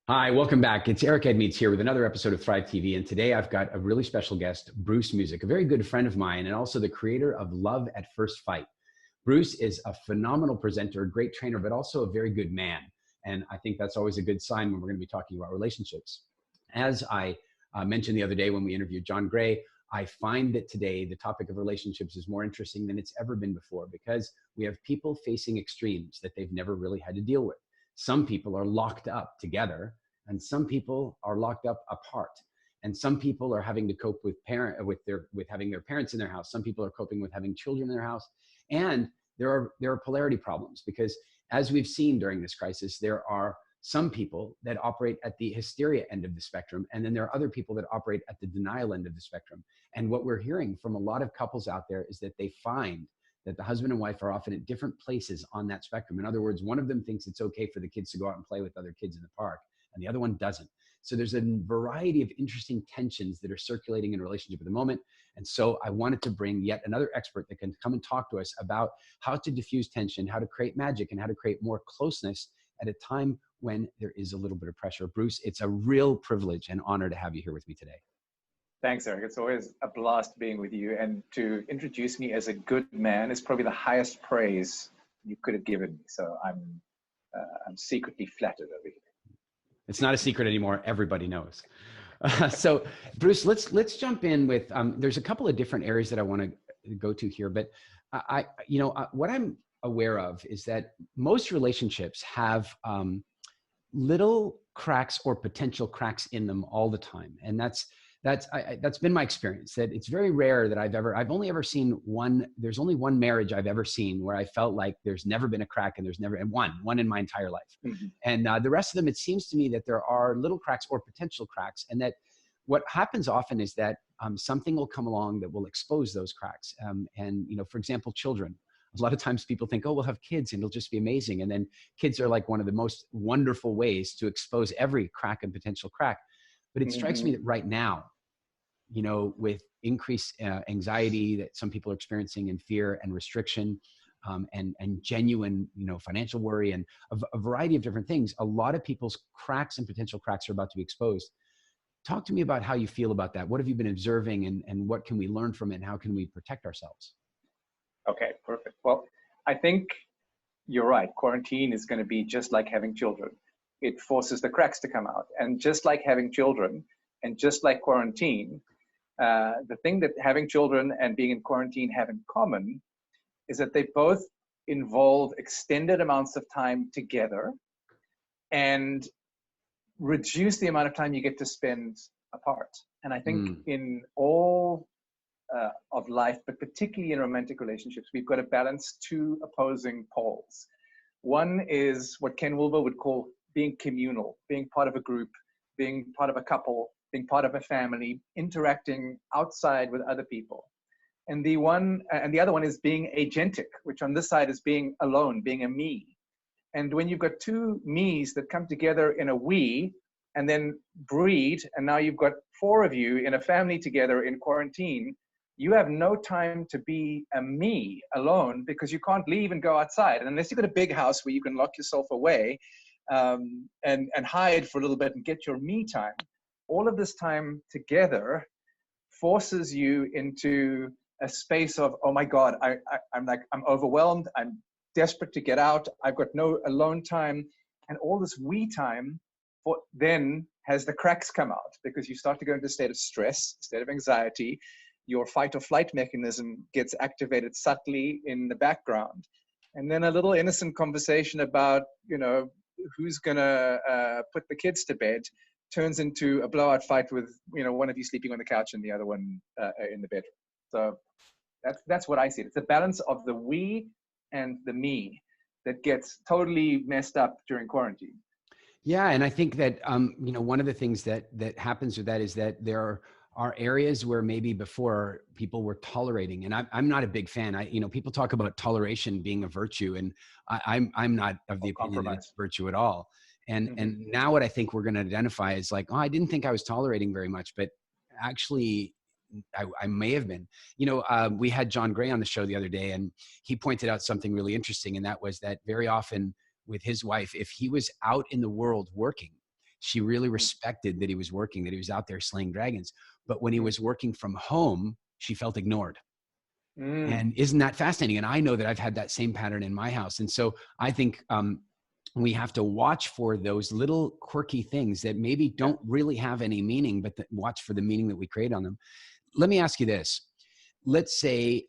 Hi, welcome back. It's Eric Edmeades here with another episode of Thrive TV. And today I've got a really special guest, Bruce Muzik, a very good friend of mine and also the creator of Love at First Fight. Bruce is a phenomenal presenter, a great trainer, but also a very good man. And I think that's always a good sign when we're going to be talking about relationships. As I mentioned the other day when we interviewed John Gray, I find that today the topic of relationships is more interesting than it's ever been before because we have people facing extremes that they've never really had to deal with. Some people are locked up together and some people are locked up apart. And some people are having to cope with having their parents in their house. Some people are coping with having children in their house. And there are polarity problems because as we've seen during this crisis, there are some people that operate at the hysteria end of the spectrum. And then there are other people that operate at the denial end of the spectrum. And what we're hearing from a lot of couples out there is that they find that the husband and wife are often at different places on that spectrum. In other words, one of them thinks it's okay for the kids to go out and play with other kids in the park, and the other one doesn't. So there's a variety of interesting tensions that are circulating in a relationship at the moment. And so I wanted to bring yet another expert that can come and talk to us about how to diffuse tension, how to create magic, and how to create more closeness at a time when there is a little bit of pressure. Bruce, it's a real privilege and honor to have you here with me today. Thanks, Eric. It's always a blast being with you. And to introduce me as a good man is probably the highest praise you could have given me. So I'm secretly flattered over here. It's not a secret anymore. Everybody knows. So, Bruce, let's jump in with. There's a couple of different areas that I want to go to here, but what I'm aware of is that most relationships have little cracks or potential cracks in them all the time, and that's been my experience. That it's very rare that I've only ever seen one. There's only one marriage I've ever seen where I felt like there's never been a crack, and one in my entire life. Mm-hmm. And the rest of them, it seems to me that there are little cracks or potential cracks, and that what happens often is that something will come along that will expose those cracks. And for example, children. A lot of times people think, oh, we'll have kids and it'll just be amazing. And then kids are like one of the most wonderful ways to expose every crack and potential crack. But it strikes me that right now, with increased anxiety that some people are experiencing and fear and restriction and genuine, financial worry and a variety of different things, a lot of people's cracks and potential cracks are about to be exposed. Talk to me about how you feel about that. What have you been observing and what can we learn from it and how can we protect ourselves? Okay, perfect. Well, I think you're right. Quarantine is going to be just like having children. It forces the cracks to come out. And just like having children and just like quarantine, the thing that having children and being in quarantine have in common is that they both involve extended amounts of time together and reduce the amount of time you get to spend apart. And I think in all of life, but particularly in romantic relationships, we've got to balance two opposing poles. One is what Ken Wilber would call being communal, being part of a group, being part of a couple, being part of a family, interacting outside with other people. And the other one is being agentic, which on this side is being alone, being a me. And when you've got two me's that come together in a we and then breed, and now you've got four of you in a family together in quarantine, you have no time to be a me alone because you can't leave and go outside. And unless you've got a big house where you can lock yourself away and hide for a little bit and get your me time, all of this time together forces you into a space of, oh my God, I'm overwhelmed. I'm desperate to get out. I've got no alone time. And all this we time then has the cracks come out because you start to go into a state of stress, a state of anxiety. Your fight or flight mechanism gets activated subtly in the background. And then a little innocent conversation about, who's going to put the kids to bed turns into a blowout fight with, one of you sleeping on the couch and the other one in the bedroom. So that's what I see. It's a balance of the we and the me that gets totally messed up during quarantine. Yeah. And I think that, one of the things that happens with that is that there are areas where maybe before people were tolerating, and I'm not a big fan. People talk about toleration being a virtue, and I'm not of the opinion that it's virtue at all. And now what I think we're going to identify is like, oh, I didn't think I was tolerating very much, but actually I may have been. We had John Gray on the show the other day, and he pointed out something really interesting, and that was that very often with his wife, if he was out in the world working, She really respected that he was working, that he was out there slaying dragons. But when he was working from home, she felt ignored. And isn't that fascinating? And I know that I've had that same pattern in my house. And so I think we have to watch for those little quirky things that maybe don't really have any meaning, but watch for the meaning that we create on them. Let me ask you this. Let's say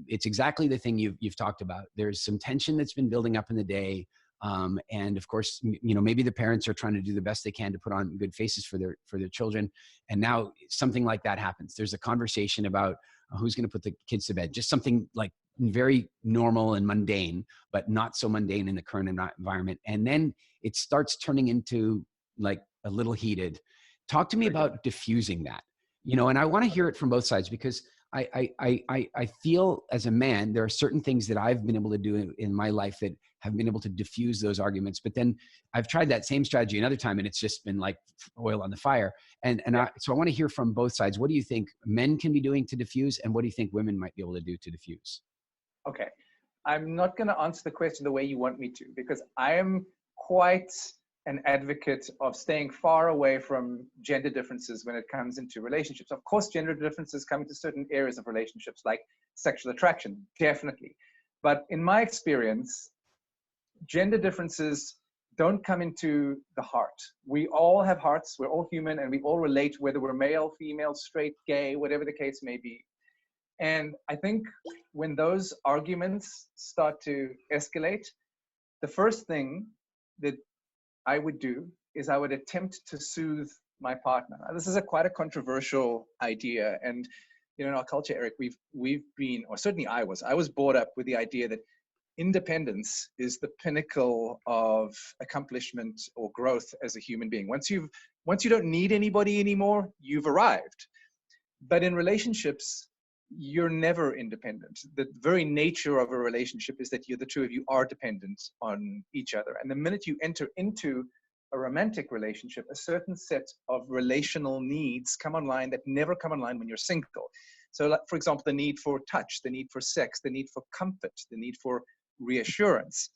it's exactly the thing you've talked about. There's some tension that's been building up in the day. And of course, maybe the parents are trying to do the best they can to put on good faces for their children. And now something like that happens. There's a conversation about who's going to put the kids to bed, just something like very normal and mundane, but not so mundane in the current environment. And then it starts turning into like a little heated. Talk to me about diffusing that, and I want to hear it from both sides, because I feel as a man, there are certain things that I've been able to do in my life that have been able to diffuse those arguments. But then I've tried that same strategy another time, and it's just been like oil on the fire. So I want to hear from both sides. What do you think men can be doing to diffuse, and what do you think women might be able to do to diffuse? Okay, I'm not going to answer the question the way you want me to, because I am quite an advocate of staying far away from gender differences when it comes into relationships. Of course, gender differences come into certain areas of relationships, like sexual attraction, definitely. But in my experience, gender differences don't come into the heart. We all have hearts, we're all human, and we all relate, whether we're male, female, straight, gay, whatever the case may be. And I think when those arguments start to escalate, the first thing that I would do is I would attempt to soothe my partner. Now, this is quite a controversial idea. And, in our culture, Eric, we've been, or certainly I was brought up with the idea that independence is the pinnacle of accomplishment or growth as a human being. Once you don't need anybody anymore, you've arrived. But in relationships, you're never independent. The very nature of a relationship is that the two of you are dependent on each other. And the minute you enter into a romantic relationship, a certain set of relational needs come online that never come online when you're single. So, like, for example, the need for touch, the need for sex, the need for comfort, the need for reassurance.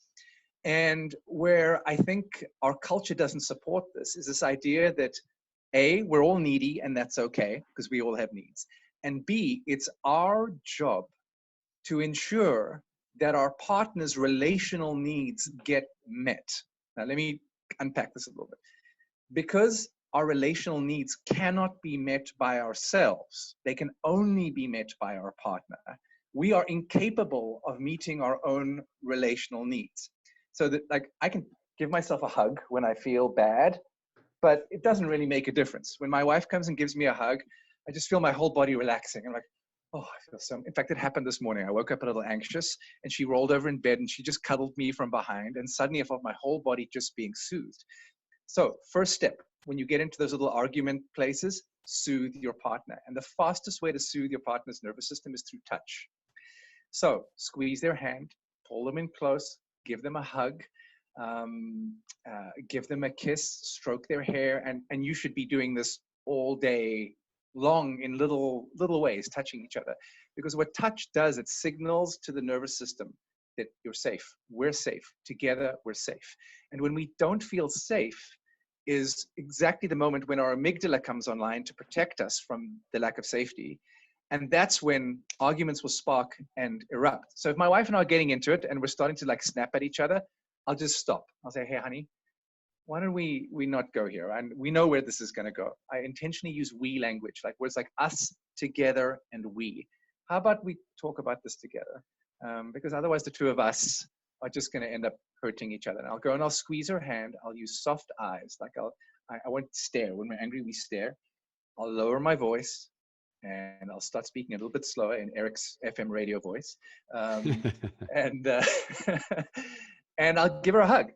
And where I think our culture doesn't support this is this idea that A, we're all needy, and that's okay, because we all have needs. And B, it's our job to ensure that our partner's relational needs get met. Now, let me unpack this a little bit. Because our relational needs cannot be met by ourselves, they can only be met by our partner. We are incapable of meeting our own relational needs. So that, like, I can give myself a hug when I feel bad, but it doesn't really make a difference. When my wife comes and gives me a hug, I just feel my whole body relaxing. I'm like, oh, I feel so. In fact, it happened this morning. I woke up a little anxious, and she rolled over in bed and she just cuddled me from behind. And suddenly I felt my whole body just being soothed. So first step, when you get into those little argument places, soothe your partner. And the fastest way to soothe your partner's nervous system is through touch. So squeeze their hand, pull them in close, give them a hug, give them a kiss, stroke their hair. And you should be doing this all day long in little ways, touching each other. Because what touch does, it signals to the nervous system that you're safe, we're safe, together we're safe. And when we don't feel safe is exactly the moment when our amygdala comes online to protect us from the lack of safety. And that's when arguments will spark and erupt. So if my wife and I are getting into it and we're starting to like snap at each other, I'll just stop. I'll say, hey, honey, why don't we not go here? And we know where this is going to go. I intentionally use we language, like words like us, together, and we. How about we talk about this together? Because otherwise the two of us are just going to end up hurting each other. And I'll go and I'll squeeze her hand. I'll use soft eyes. Like I won't stare. When we're angry, we stare. I'll lower my voice and I'll start speaking a little bit slower in Eric's FM radio voice. And I'll give her a hug.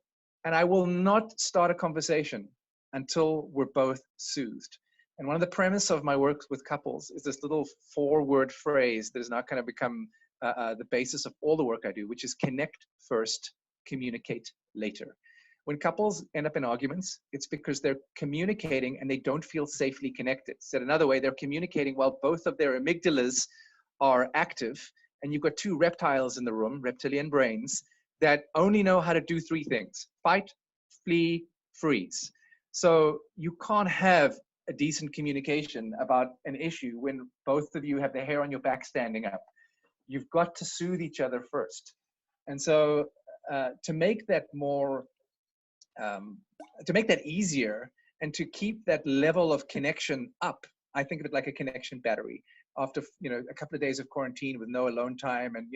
And I will not start a conversation until we're both soothed. And one of the premise of my work with couples is this little 4-word phrase that has now kind of become the basis of all the work I do, which is connect first, communicate later. When couples end up in arguments, it's because they're communicating and they don't feel safely connected. Said another way, they're communicating while both of their amygdalas are active, and you've got 2 reptiles in the room, reptilian brains, that only know how to do 3 things: fight, flee, freeze. So you can't have a decent communication about an issue when both of you have the hair on your back standing up. You've got to soothe each other first. And so to make that more, to make that easier and to keep that level of connection up, I think of it like a connection battery. After, a couple of days of quarantine with no alone time and,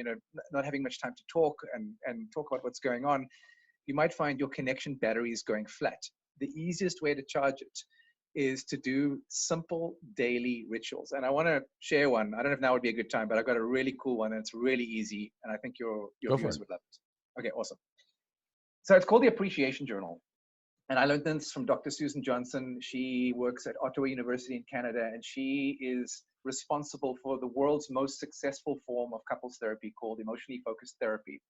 not having much time to talk and talk about what's going on, you might find your connection battery is going flat. The easiest way to charge it is to do simple daily rituals. And I want to share one. I don't know if now would be a good time, but I've got a really cool one and it's really easy. And I think your viewers would love it. Okay, awesome. So it's called the Appreciation Journal. And I learned this from Dr. Susan Johnson. She works at Ottawa University in Canada, and she is responsible for the world's most successful form of couples therapy called emotionally focused therapy,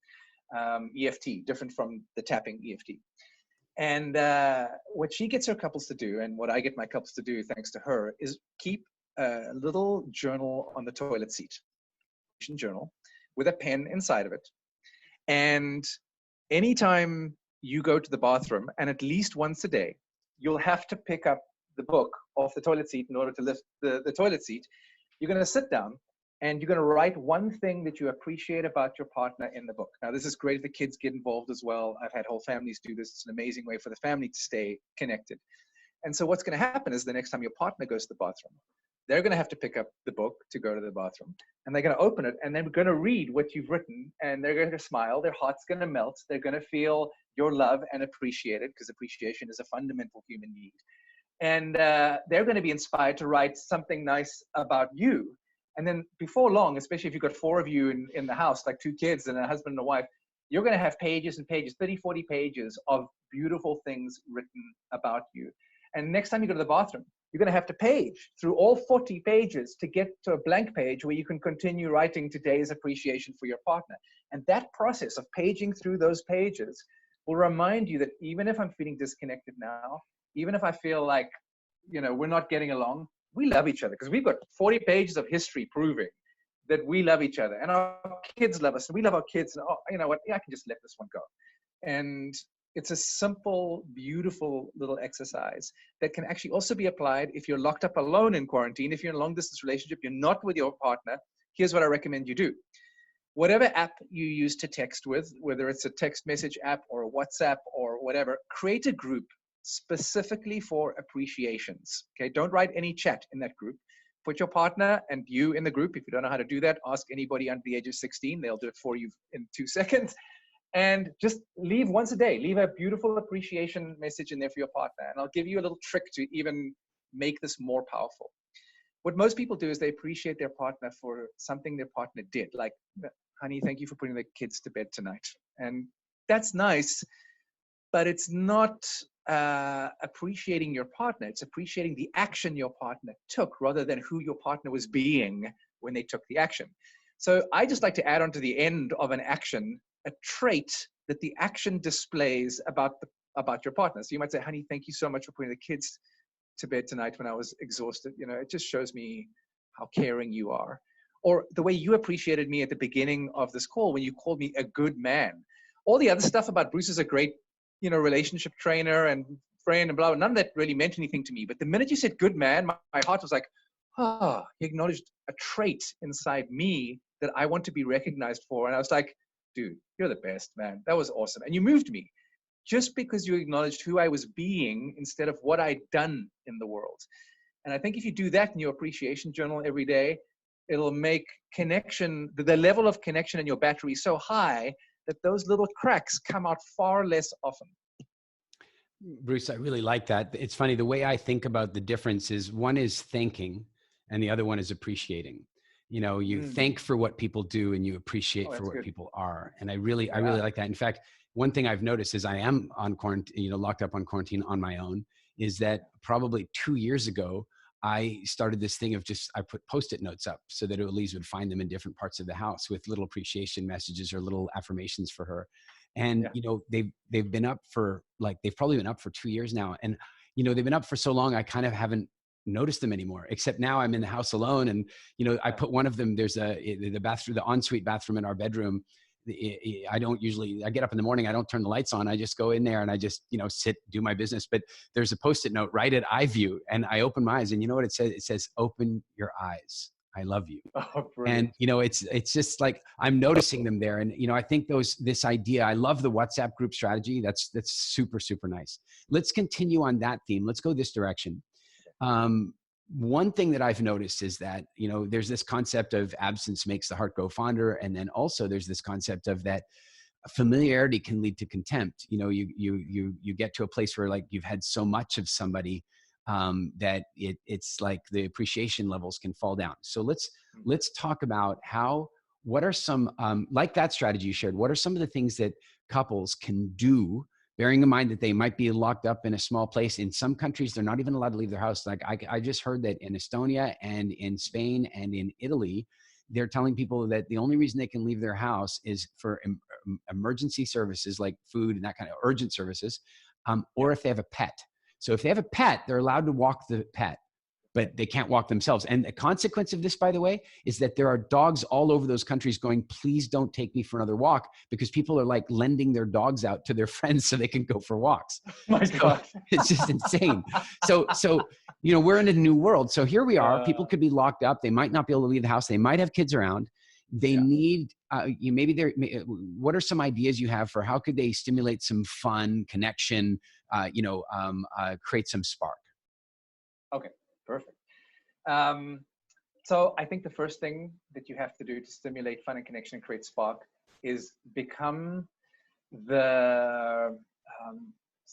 EFT, different from the tapping EFT. And what she gets her couples to do, and what I get my couples to do thanks to her, is keep a little journal on the toilet seat, journal, with a pen inside of it. And anytime you go to the bathroom, and at least once a day, you'll have to pick up the book off the toilet seat in order to lift the toilet seat. You're going to sit down and you're going to write one thing that you appreciate about your partner in the book. Now, this is great if the kids get involved as well. I've had whole families do this. It's an amazing way for the family to stay connected. And so what's going to happen is the next time your partner goes to the bathroom, they're going to have to pick up the book to go to the bathroom, and they're going to open it, and they're going to read what you've written, and they're going to smile. Their heart's going to melt. They're going to feel your love and appreciate it, because appreciation is a fundamental human need. And they're going to be inspired to write something nice about you. And then before long, especially if you've got 4 of you in the house, like 2 kids and a husband and a wife, you're going to have pages and pages, 30, 40 pages of beautiful things written about you. And next time you go to the bathroom, you're going to have to page through all 40 pages to get to a blank page where you can continue writing today's appreciation for your partner. And that process of paging through those pages will remind you that even if I'm feeling disconnected now, even if I feel like, we're not getting along, we love each other, because we've got 40 pages of history proving that we love each other, and our kids love us, and we love our kids. And you know what? Yeah, I can just let this one go. And it's a simple, beautiful little exercise that can actually also be applied if you're locked up alone in quarantine. If you're in a long distance relationship, you're not with your partner. Here's what I recommend you do. Whatever app you use to text with, whether it's a text message app or a WhatsApp or whatever, create a group specifically for appreciations. Okay, don't write any chat in that group. Put your partner and you in the group. If you don't know how to do that, ask anybody under the age of 16. They'll do it for you in 2 seconds. And just leave once a day. Leave a beautiful appreciation message in there for your partner. And I'll give you a little trick to even make this more powerful. What most people do is they appreciate their partner for something their partner did. Like, honey, thank you for putting the kids to bed tonight. And that's nice, but it's not appreciating your partner. It's appreciating the action your partner took rather than who your partner was being when they took the action. So I just like to add on to the end of an action a trait that the action displays about your partner. So you might say, honey, thank you so much for putting the kids to bed tonight when I was exhausted. It just shows me how caring you are. Or the way you appreciated me at the beginning of this call when you called me a good man. All the other stuff about Bruce is a great, relationship trainer and friend and blah, blah, none of that really meant anything to me. But the minute you said good man, my heart was like, he acknowledged a trait inside me that I want to be recognized for. And I was like, dude, you're the best, man. That was awesome. And you moved me just because you acknowledged who I was being instead of what I'd done in the world. And I think if you do that in your appreciation journal every day, it'll make connection, the level of connection in your battery so high that those little cracks come out far less often. Bruce, I really like that. It's funny, the way I think about the difference is one is thanking and the other one is appreciating. You thank for what people do and you appreciate for what good. People are. And I really like that. In fact, one thing I've noticed is I am on quarantine, locked up on quarantine on my own, is that probably 2 years ago, I started this thing of I put Post-it notes up so that Elise would find them in different parts of the house with little appreciation messages or little affirmations for her. And, they've been up for they've probably been up for 2 years now. And, they've been up for so long, I kind of haven't noticed them anymore, except now I'm in the house alone. And, I put one of them, there's the bathroom, the ensuite bathroom in our bedroom. I don't usually, I get up in the morning, I don't turn the lights on. I just go in there and I just, sit, do my business. But there's a Post-it note right at eye view, and I open my eyes, and you know what it says? It says, open your eyes. I love you. Oh, And, brilliant. it's just like, I'm noticing them there. And, I think this idea, I love the WhatsApp group strategy. That's super, super nice. Let's continue on that theme. Let's go this direction. One thing that I've noticed is that, there's this concept of absence makes the heart grow fonder. And then also there's this concept of that familiarity can lead to contempt. You get to a place where like you've had so much of somebody that it's like the appreciation levels can fall down. So let's talk about what are some, like that strategy you shared, what are some of the things that couples can do, bearing in mind that they might be locked up in a small place. In some countries, they're not even allowed to leave their house. Like I just heard that in Estonia and in Spain and in Italy, they're telling people that the only reason they can leave their house is for emergency services like food and that kind of urgent services, or if they have a pet. So if they have a pet, they're allowed to walk the pet, but they can't walk themselves. And the consequence of this, by the way, is that there are dogs all over those countries going, please don't take me for another walk, because people are like lending their dogs out to their friends so they can go for walks. My God. It's just insane. So, we're in a new world. So here we are, people could be locked up. They might not be able to leave the house. They might have kids around. They need, what are some ideas you have for how could they stimulate some fun, connection, create some spark? Okay, perfect. So I think the first thing that you have to do to stimulate fun and connection and create spark is become what's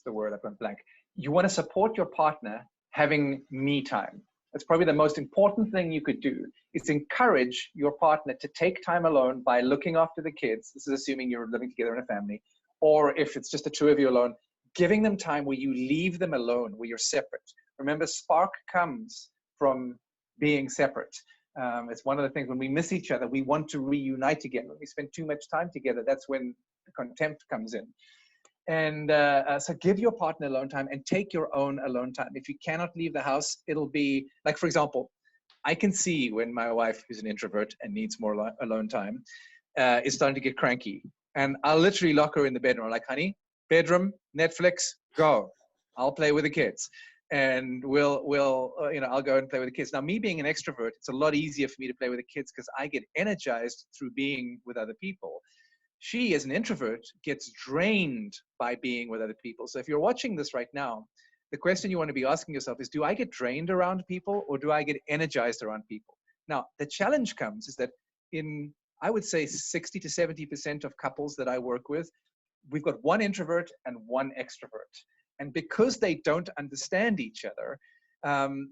the word? I've gone blank. You want to support your partner having me time. That's probably the most important thing you could do, is encourage your partner to take time alone by looking after the kids. This is assuming you're living together in a family, or if it's just the two of you alone, giving them time where you leave them alone, where you're separate. Remember, spark comes from being separate. It's one of the things when we miss each other, we want to reunite again. When we spend too much time together, that's when the contempt comes in. And so give your partner alone time and take your own alone time. If you cannot leave the house, it'll be like, for example, I can see when my wife, who's an introvert and needs more alone time, is starting to get cranky. And I'll literally lock her in the bedroom. I'm like, honey, bedroom, Netflix, go. I'll play with the kids. And I'll go and play with the kids. Now, me being an extrovert, it's a lot easier for me to play with the kids because I get energized through being with other people. She, as an introvert, gets drained by being with other people. So if you're watching this right now, the question you want to be asking yourself is, do I get drained around people or do I get energized around people? Now, the challenge comes is that I would say 60 to 70% of couples that I work with, we've got one introvert and one extrovert. And because they don't understand each other,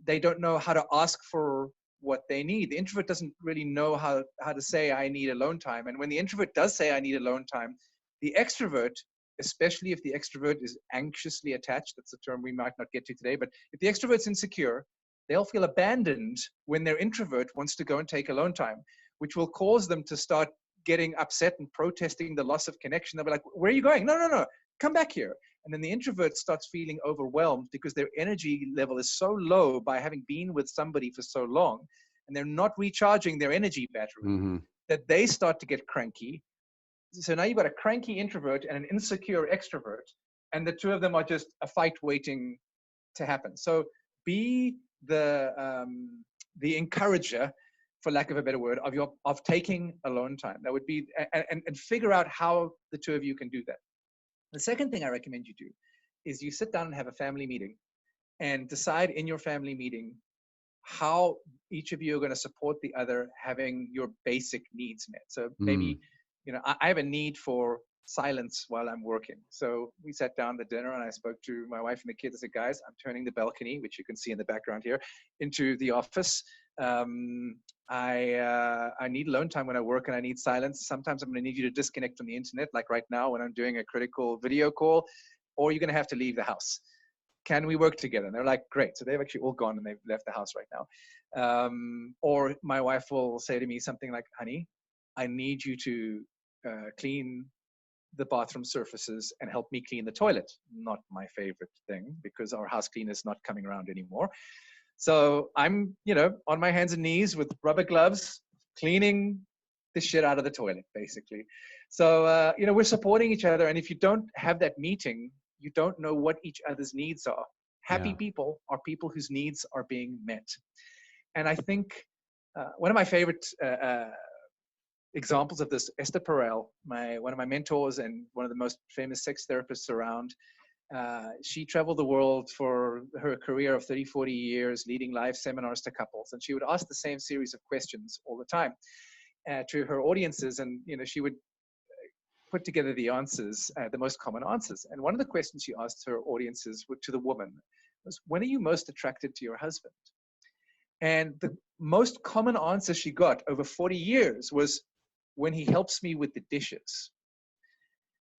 they don't know how to ask for what they need. The introvert doesn't really know how to say, I need alone time. And when the introvert does say, I need alone time, the extrovert, especially if the extrovert is anxiously attached, that's a term we might not get to today, but if the extrovert's insecure, they'll feel abandoned when their introvert wants to go and take alone time, which will cause them to start getting upset and protesting the loss of connection. They'll be like, where are you going? No, come back here. And then the introvert starts feeling overwhelmed because their energy level is so low by having been with somebody for so long, and they're not recharging their energy battery, that they start to get cranky. So now you've got a cranky introvert and an insecure extrovert, and the two of them are just a fight waiting to happen. So be the encourager, for lack of a better word, of taking alone time. That would be, and figure out how the two of you can do that. The second thing I recommend you do is you sit down and have a family meeting and decide in your family meeting how each of you are going to support the other having your basic needs met. So maybe, I have a need for silence while I'm working. So we sat down at dinner and I spoke to my wife and the kids. I said, guys, I'm turning the balcony, which you can see in the background here, into the office. I need alone time when I work and I need silence. Sometimes I'm going to need you to disconnect from the internet, like right now when I'm doing a critical video call, or you're going to have to leave the house. Can we work together? And they're like, great. So they've actually all gone and they've left the house right now. Or my wife will say to me something like, honey, I need you to clean the bathroom surfaces and help me clean the toilet. Not my favorite thing because our house cleaner is not coming around anymore. So I'm, on my hands and knees with rubber gloves, cleaning the shit out of the toilet, basically. So, we're supporting each other. And if you don't have that meeting, you don't know what each other's needs are. Happy people are people whose needs are being met. And I think one of my favorite examples of this, Esther Perel, one of my mentors and one of the most famous sex therapists around, she traveled the world for her career of 30, 40 years, leading live seminars to couples. And she would ask the same series of questions all the time to her audiences. And, she would put together the answers, the most common answers. And one of the questions she asked her audiences to the woman was, when are you most attracted to your husband? And the most common answer she got over 40 years was, when he helps me with the dishes.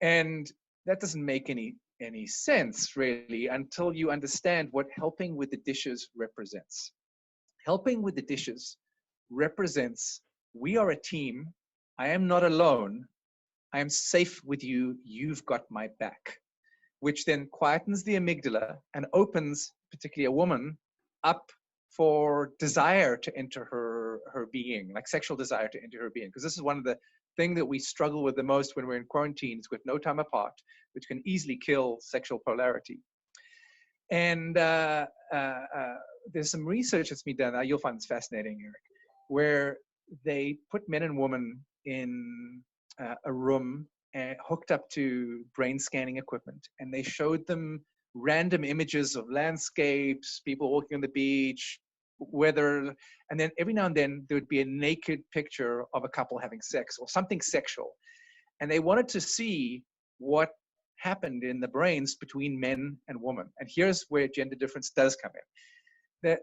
And that doesn't make any sense, really, until you understand what helping with the dishes represents. Helping with the dishes represents, we are a team. I am not alone. I am safe with you. You've got my back, which then quietens the amygdala and opens, particularly a woman, up for desire to enter her being, like sexual desire to enter her being. Because this is one of the things that we struggle with the most when we're in quarantine, is with no time apart, which can easily kill sexual polarity. And there's some research that's been done, you'll find this fascinating, Eric, where they put men and women in a room hooked up to brain scanning equipment, and they showed them random images of landscapes, people walking on the beach, weather, and then every now and then there would be a naked picture of a couple having sex or something sexual. And they wanted to see what happened in the brains between men and women. And here's where gender difference does come in. The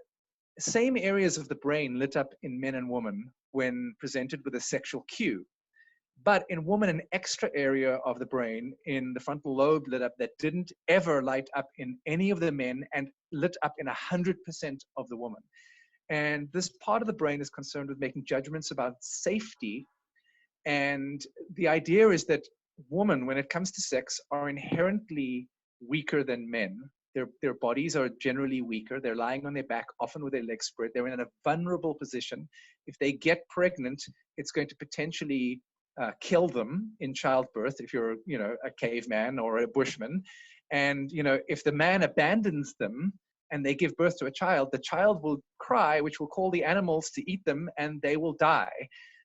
same areas of the brain lit up in men and women when presented with a sexual cue. But in women, an extra area of the brain in the frontal lobe lit up that didn't ever light up in any of the men, and lit up in 100% of the woman. And this part of the brain is concerned with making judgments about safety. And the idea is that women, when it comes to sex, are inherently weaker than men. Their bodies are generally weaker. They're lying on their back, often with their legs spread. They're in a vulnerable position. If they get pregnant, it's going to potentially kill them in childbirth if you're, a caveman or a bushman. And, if the man abandons them and they give birth to a child, the child will cry, which will call the animals to eat them, and they will die.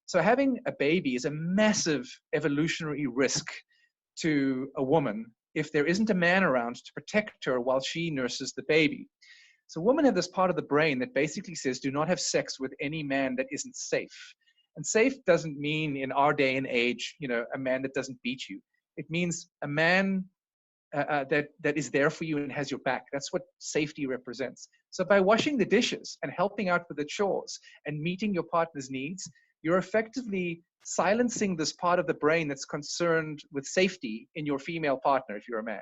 So having a baby is a massive evolutionary risk to a woman if there isn't a man around to protect her while she nurses the baby. So women have this part of the brain that basically says, do not have sex with any man that isn't safe. And safe doesn't mean, in our day and age, a man that doesn't beat you. It means a man that is there for you and has your back. That's what safety represents. So by washing the dishes and helping out with the chores and meeting your partner's needs, you're effectively silencing this part of the brain that's concerned with safety in your female partner, if you're a man,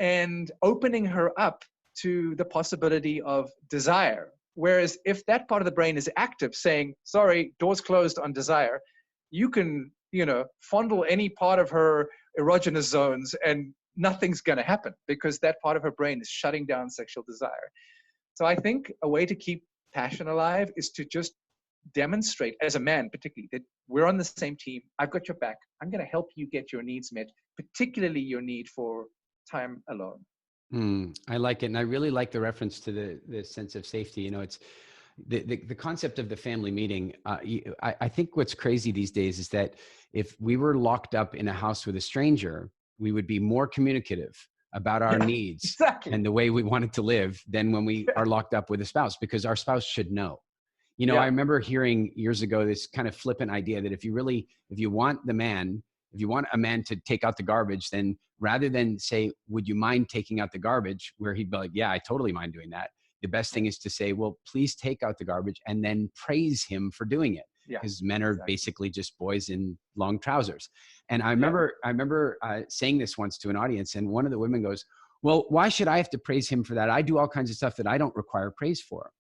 and opening her up to the possibility of desire. Whereas if that part of the brain is active, saying, sorry, door's closed on desire, you can, fondle any part of her erogenous zones and nothing's going to happen, because that part of her brain is shutting down sexual desire. So I think a way to keep passion alive is to just demonstrate, as a man particularly, that we're on the same team. I've got your back. I'm going to help you get your needs met, particularly your need for time alone. I like it. And I really like the reference to the sense of safety. It's the concept of the family meeting. I think what's crazy these days is that if we were locked up in a house with a stranger, we would be more communicative about our needs and the way we wanted to live than when we are locked up with a spouse, because our spouse should know. I remember hearing years ago this kind of flippant idea that if you want a man to take out the garbage, then rather than say, would you mind taking out the garbage, where he'd be like, yeah, I totally mind doing that. The best thing is to say, well, please take out the garbage, and then praise him for doing it. Because men are basically just boys in long trousers. And I remember saying this once to an audience, and one of the women goes, well, why should I have to praise him for that? I do all kinds of stuff that I don't require praise for.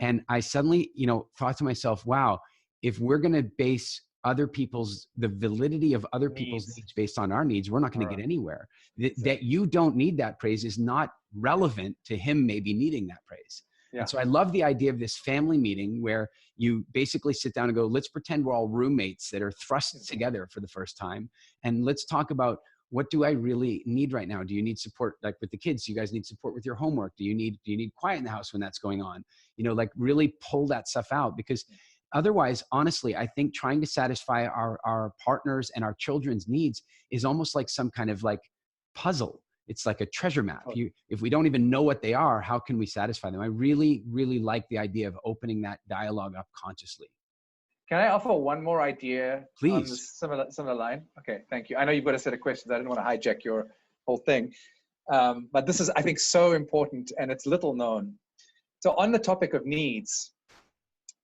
And I suddenly, thought to myself, wow, if we're going to base the validity of other people's needs based on our needs, we're not going to get anywhere. That you don't need that praise is not relevant to him maybe needing that praise. Yeah. And so I love the idea of this family meeting where you basically sit down and go, let's pretend we're all roommates that are thrust together for the first time. And let's talk about, what do I really need right now? Do you need support, like with the kids? Do you guys need support with your homework? Do you need quiet in the house when that's going on? You know, like really pull that stuff out, because otherwise, honestly, I think trying to satisfy our partners and our children's needs is almost like some kind of like puzzle. It's like a treasure map. If we don't even know what they are, how can we satisfy them? I really, really like the idea of opening that dialogue up consciously. Can I offer one more idea on Please. this similar line? Okay, thank you. I know you've got a set of questions. I didn't want to hijack your whole thing. But this is, I think, so important, and it's little known. So on the topic of needs,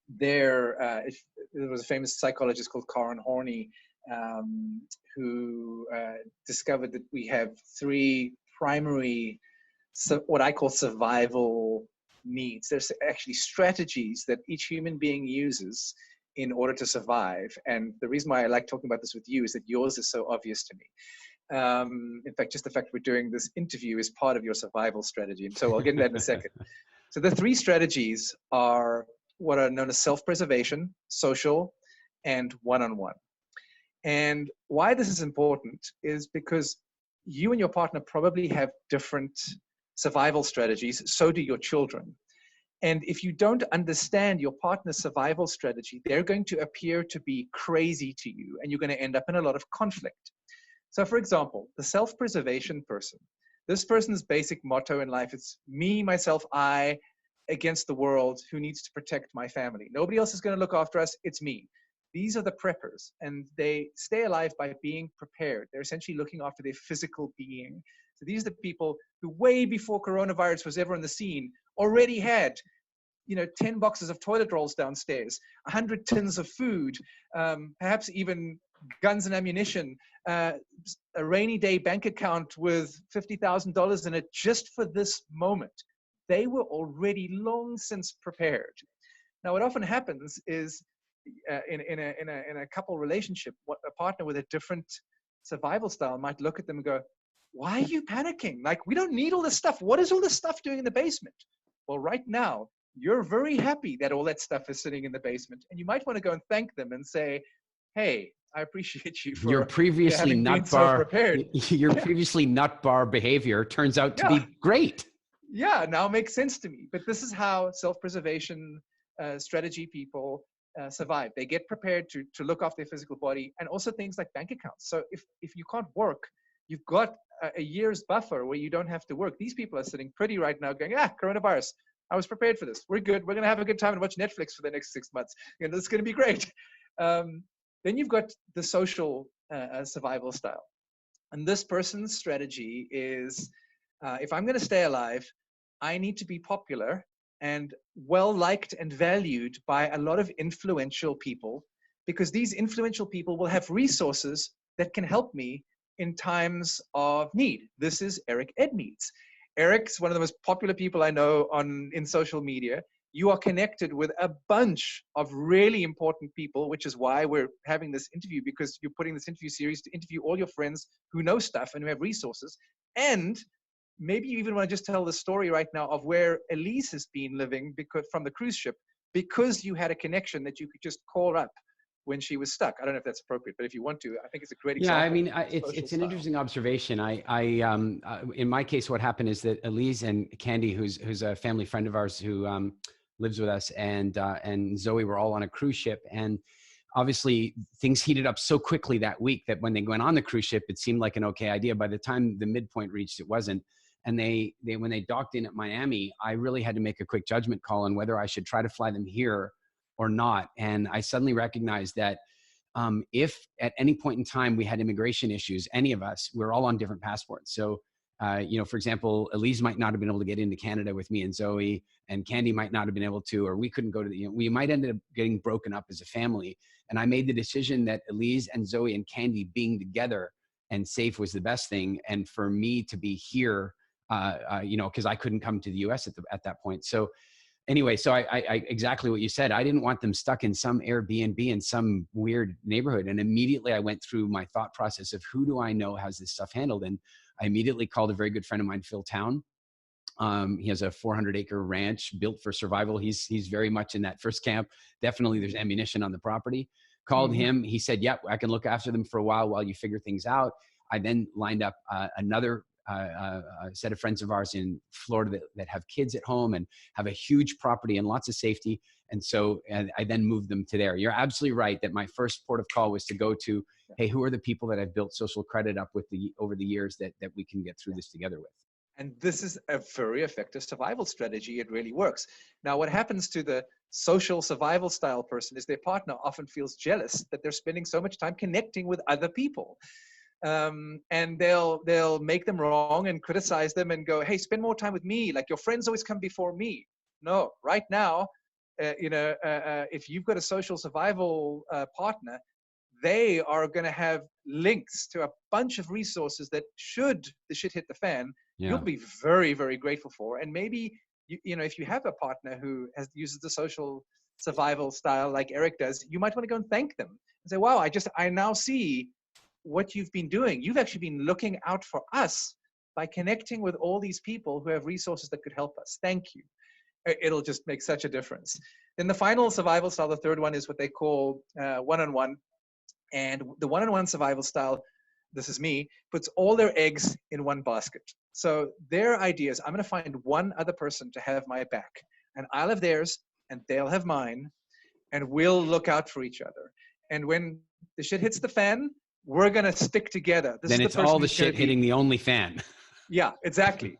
there was a famous psychologist called Karen Horney who discovered that we have three primary, what I call survival needs. There's actually strategies that each human being uses in order to survive. And the reason why I like talking about this with you is that yours is so obvious to me. In fact, just the fact we're doing this interview is part of your survival strategy. And so I'll get into that in a second. So the three strategies are what are known as self-preservation, social, and one-on-one. And why this is important is because you and your partner probably have different survival strategies. So do your children. And if you don't understand your partner's survival strategy, they're going to appear to be crazy to you, and you're going to end up in a lot of conflict. So for example, the self-preservation person, this person's basic motto in life is me, myself, I, against the world, who needs to protect my family. Nobody else is going to look after us, it's me. These are the preppers, and they stay alive by being prepared. They're essentially looking after their physical being. So these are the people who, way before coronavirus was ever on the scene, already had 10 boxes of toilet rolls downstairs, 100 tins of food, perhaps even guns and ammunition, a rainy day bank account with $50,000 in it just for this moment. They were already long since prepared. Now, what often happens is in a couple relationship, a partner with a different survival style might look at them and go, why are you panicking? Like, we don't need all this stuff. What is all this stuff doing in the basement? Well, right now, you're very happy that all that stuff is sitting in the basement. And you might want to go and thank them and say, hey, I appreciate you for your previously nut bar, prepared. Your previously nut bar behavior turns out to be great. Yeah, now makes sense to me. But this is how self-preservation strategy people survive. They get prepared to look after their physical body, and also things like bank accounts. So if you can't work, you've got a year's buffer where you don't have to work. These people are sitting pretty right now going, coronavirus. I was prepared for this. We're good. We're going to have a good time and watch Netflix for the next 6 months. It's going to be great. Then you've got the social survival style. And this person's strategy is, if I'm going to stay alive, I need to be popular and well-liked and valued by a lot of influential people, because these influential people will have resources that can help me in times of need. This is Eric Edmeades. Eric's one of the most popular people I know in social media. You are connected with a bunch of really important people, which is why we're having this interview, because you're putting this interview series to interview all your friends who know stuff and who have resources. And maybe you even want to just tell the story right now of where Elise has been living from the cruise ship, because you had a connection that you could just call up when she was stuck. I don't know if that's appropriate, but if you want to, I think it's a great example. Yeah, I mean, it's an interesting observation. In my case, what happened is that Elise and Candy, who's a family friend of ours who lives with us, and Zoe were all on a cruise ship, and obviously things heated up so quickly that week that when they went on the cruise ship, it seemed like an okay idea. By the time the midpoint reached, it wasn't. And when they docked in at Miami, I really had to make a quick judgment call on whether I should try to fly them here or not. And I suddenly recognized that if at any point in time we had immigration issues, any of us, we're all on different passports. So, for example, Elise might not have been able to get into Canada with me and Zoe, and Candy might not have been able to, or we couldn't go to we might end up getting broken up as a family. And I made the decision that Elise and Zoe and Candy being together and safe was the best thing. And for me to be here, because I couldn't come to the US at that point. So anyway, so I exactly what you said. I didn't want them stuck in some Airbnb in some weird neighborhood. And immediately I went through my thought process of who do I know has this stuff handled? And I immediately called a very good friend of mine, Phil Town, He has a 400-acre ranch built for survival. He's very much in that first camp. Definitely there's ammunition on the property. Called him. He said, yep, I can look after them for a while you figure things out. I then lined up another set of friends of ours in Florida that have kids at home and have a huge property and lots of safety. And so I then moved them to there. You're absolutely right that my first port of call was to go to, hey, who are the people that I've built social credit up with over the years that we can get through this together with? And this is a very effective survival strategy. It really works. Now, what happens to the social survival style person is their partner often feels jealous that they're spending so much time connecting with other people. And they'll make them wrong and criticize them and go, hey, spend more time with me. Like, your friends always come before me. No, right now, if you've got a social survival partner, they are going to have links to a bunch of resources that, should the shit hit the fan, you'll be very, very grateful for. And maybe, if you have a partner who uses the social survival style like Eric does, you might want to go and thank them and say, wow, I now see what you've been doing. You've actually been looking out for us by connecting with all these people who have resources that could help us. Thank you. It'll just make such a difference. Then the final survival style, the third one, is what they call one-on-one. And the one-on-one survival style, this is me, puts all their eggs in one basket. So their idea is, I'm going to find one other person to have my back, and I'll have theirs and they'll have mine, and we'll look out for each other. And when the shit hits the fan, we're going to stick together. Then it's all the shit hitting the only fan. Yeah, exactly.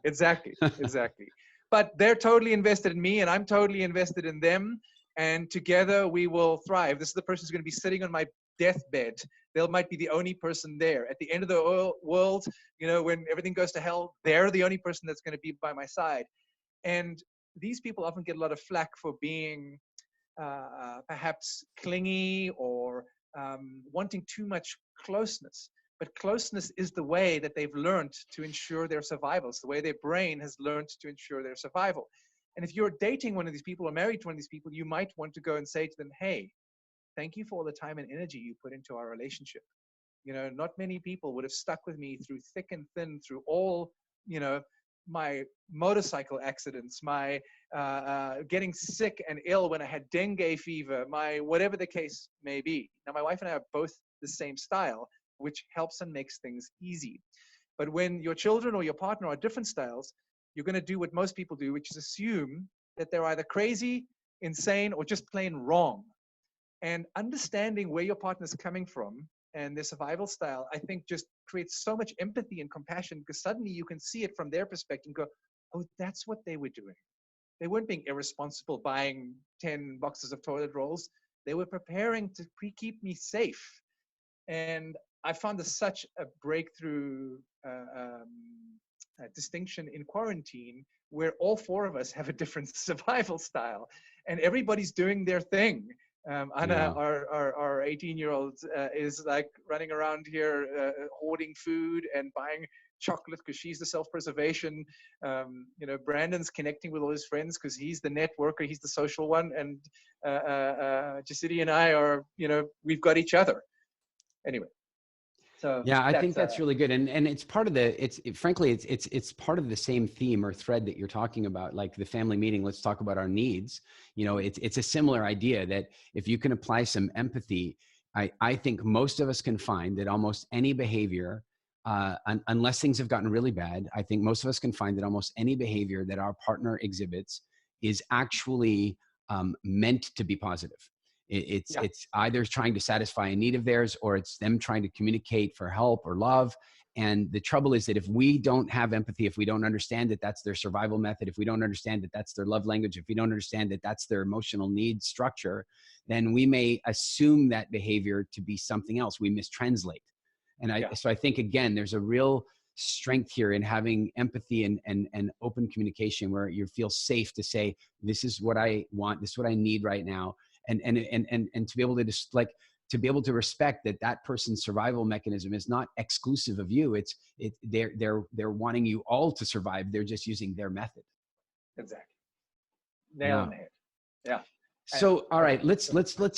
But they're totally invested in me and I'm totally invested in them. And together we will thrive. This is the person who's going to be sitting on my deathbed. They might be the only person there. At the end of the world, when everything goes to hell, they're the only person that's going to be by my side. And these people often get a lot of flack for being perhaps clingy or wanting too much closeness. But closeness is the way that they've learned to ensure their survival. It's the way their brain has learned to ensure their survival. And if you're dating one of these people or married to one of these people, you might want to go and say to them, hey, thank you for all the time and energy you put into our relationship. Not many people would have stuck with me through thick and thin, through all, my motorcycle accidents, my getting sick and ill when I had dengue fever, my whatever the case may be. Now, my wife and I are both the same style, which helps and makes things easy. But when your children or your partner are different styles, you're going to do what most people do, which is assume that they're either crazy, insane, or just plain wrong. And understanding where your partner's coming from and their survival style, I think, just creates so much empathy and compassion, because suddenly you can see it from their perspective and go, oh, that's what they were doing. They weren't being irresponsible buying 10 boxes of toilet rolls. They were preparing to keep me safe. And I found this such a breakthrough distinction in quarantine, where all four of us have a different survival style and everybody's doing their thing. Anna, our 18-year-old, is like running around here hoarding food and buying chocolate because she's the self-preservation. Brandon's connecting with all his friends because he's the networker, he's the social one, and Jacity and I are, we've got each other. Anyway. So yeah, I think that's really good. And it's part of frankly, it's part of the same theme or thread that you're talking about, like the family meeting. Let's talk about our needs. It's a similar idea that if you can apply some empathy, I think most of us can find that almost any behavior, unless things have gotten really bad, I think most of us can find that almost any behavior that our partner exhibits is actually meant to be positive. It's either trying to satisfy a need of theirs, or it's them trying to communicate for help or love. And the trouble is that if we don't have empathy, if we don't understand that that's their survival method, if we don't understand that that's their love language, if we don't understand that that's their emotional needs structure, then we may assume that behavior to be something else. We mistranslate. And so I think, again, there's a real strength here in having empathy and open communication, where you feel safe to say, this is what I want, this is what I need right now. And to be able to just to be able to respect that person's survival mechanism is not exclusive of you. They're wanting you all to survive. They're just using their method. Exactly. Nail on the head. Yeah. So, all right, let's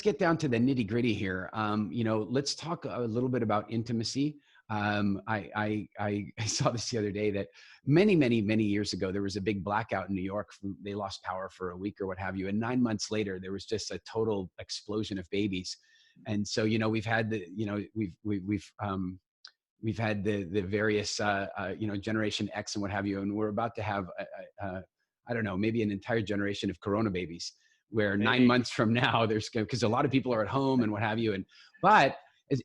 get down to the nitty gritty here. Let's talk a little bit about intimacy. I saw this the other day that many years ago, there was a big blackout in New York. They lost power for a week or what have you. And 9 months later, there was just a total explosion of babies. And so, you know, we've had the, you know, we've had the various, you know, Generation X and what have you. And we're about to have, I don't know, maybe an entire generation of Corona babies where maybe 9 months from now, there's, because a lot of people are at home and what have you. And, but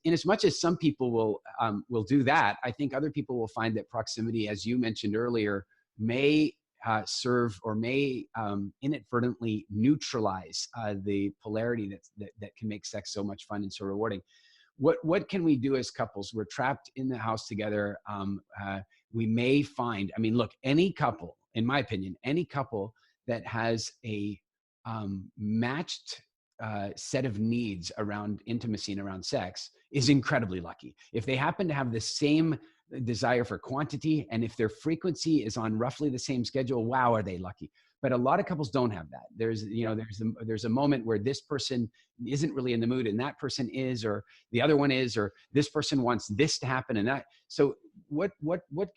in as much as some people will do that, I think other people will find that proximity, as you mentioned earlier, may serve or may inadvertently neutralize the polarity that can make sex so much fun and so rewarding. What can we do as couples? We're trapped in the house together. We may find, I mean, look, any couple, in my opinion, any couple that has a matched set of needs around intimacy and around sex is incredibly lucky. If they happen to have the same desire for quantity, and if their frequency is on roughly the same schedule, wow, are they lucky. But a lot of couples don't have that. There's, you know, there's a moment where this person isn't really in the mood and that person is, or the other one is, or this person wants this to happen and that. So what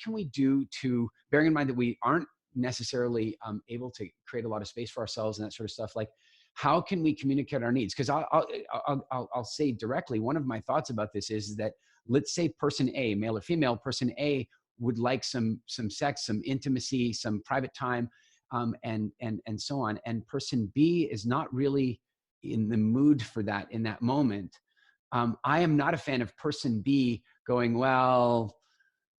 can we do to, bearing in mind that we aren't necessarily able to create a lot of space for ourselves and that sort of stuff, like how can we communicate our needs? Because I'll say directly, one of my thoughts about this is that, let's say person A, male or female, person A would like some sex, some intimacy, some private time, and so on. And person B is not really in the mood for that in that moment. I am not a fan of person B going, well,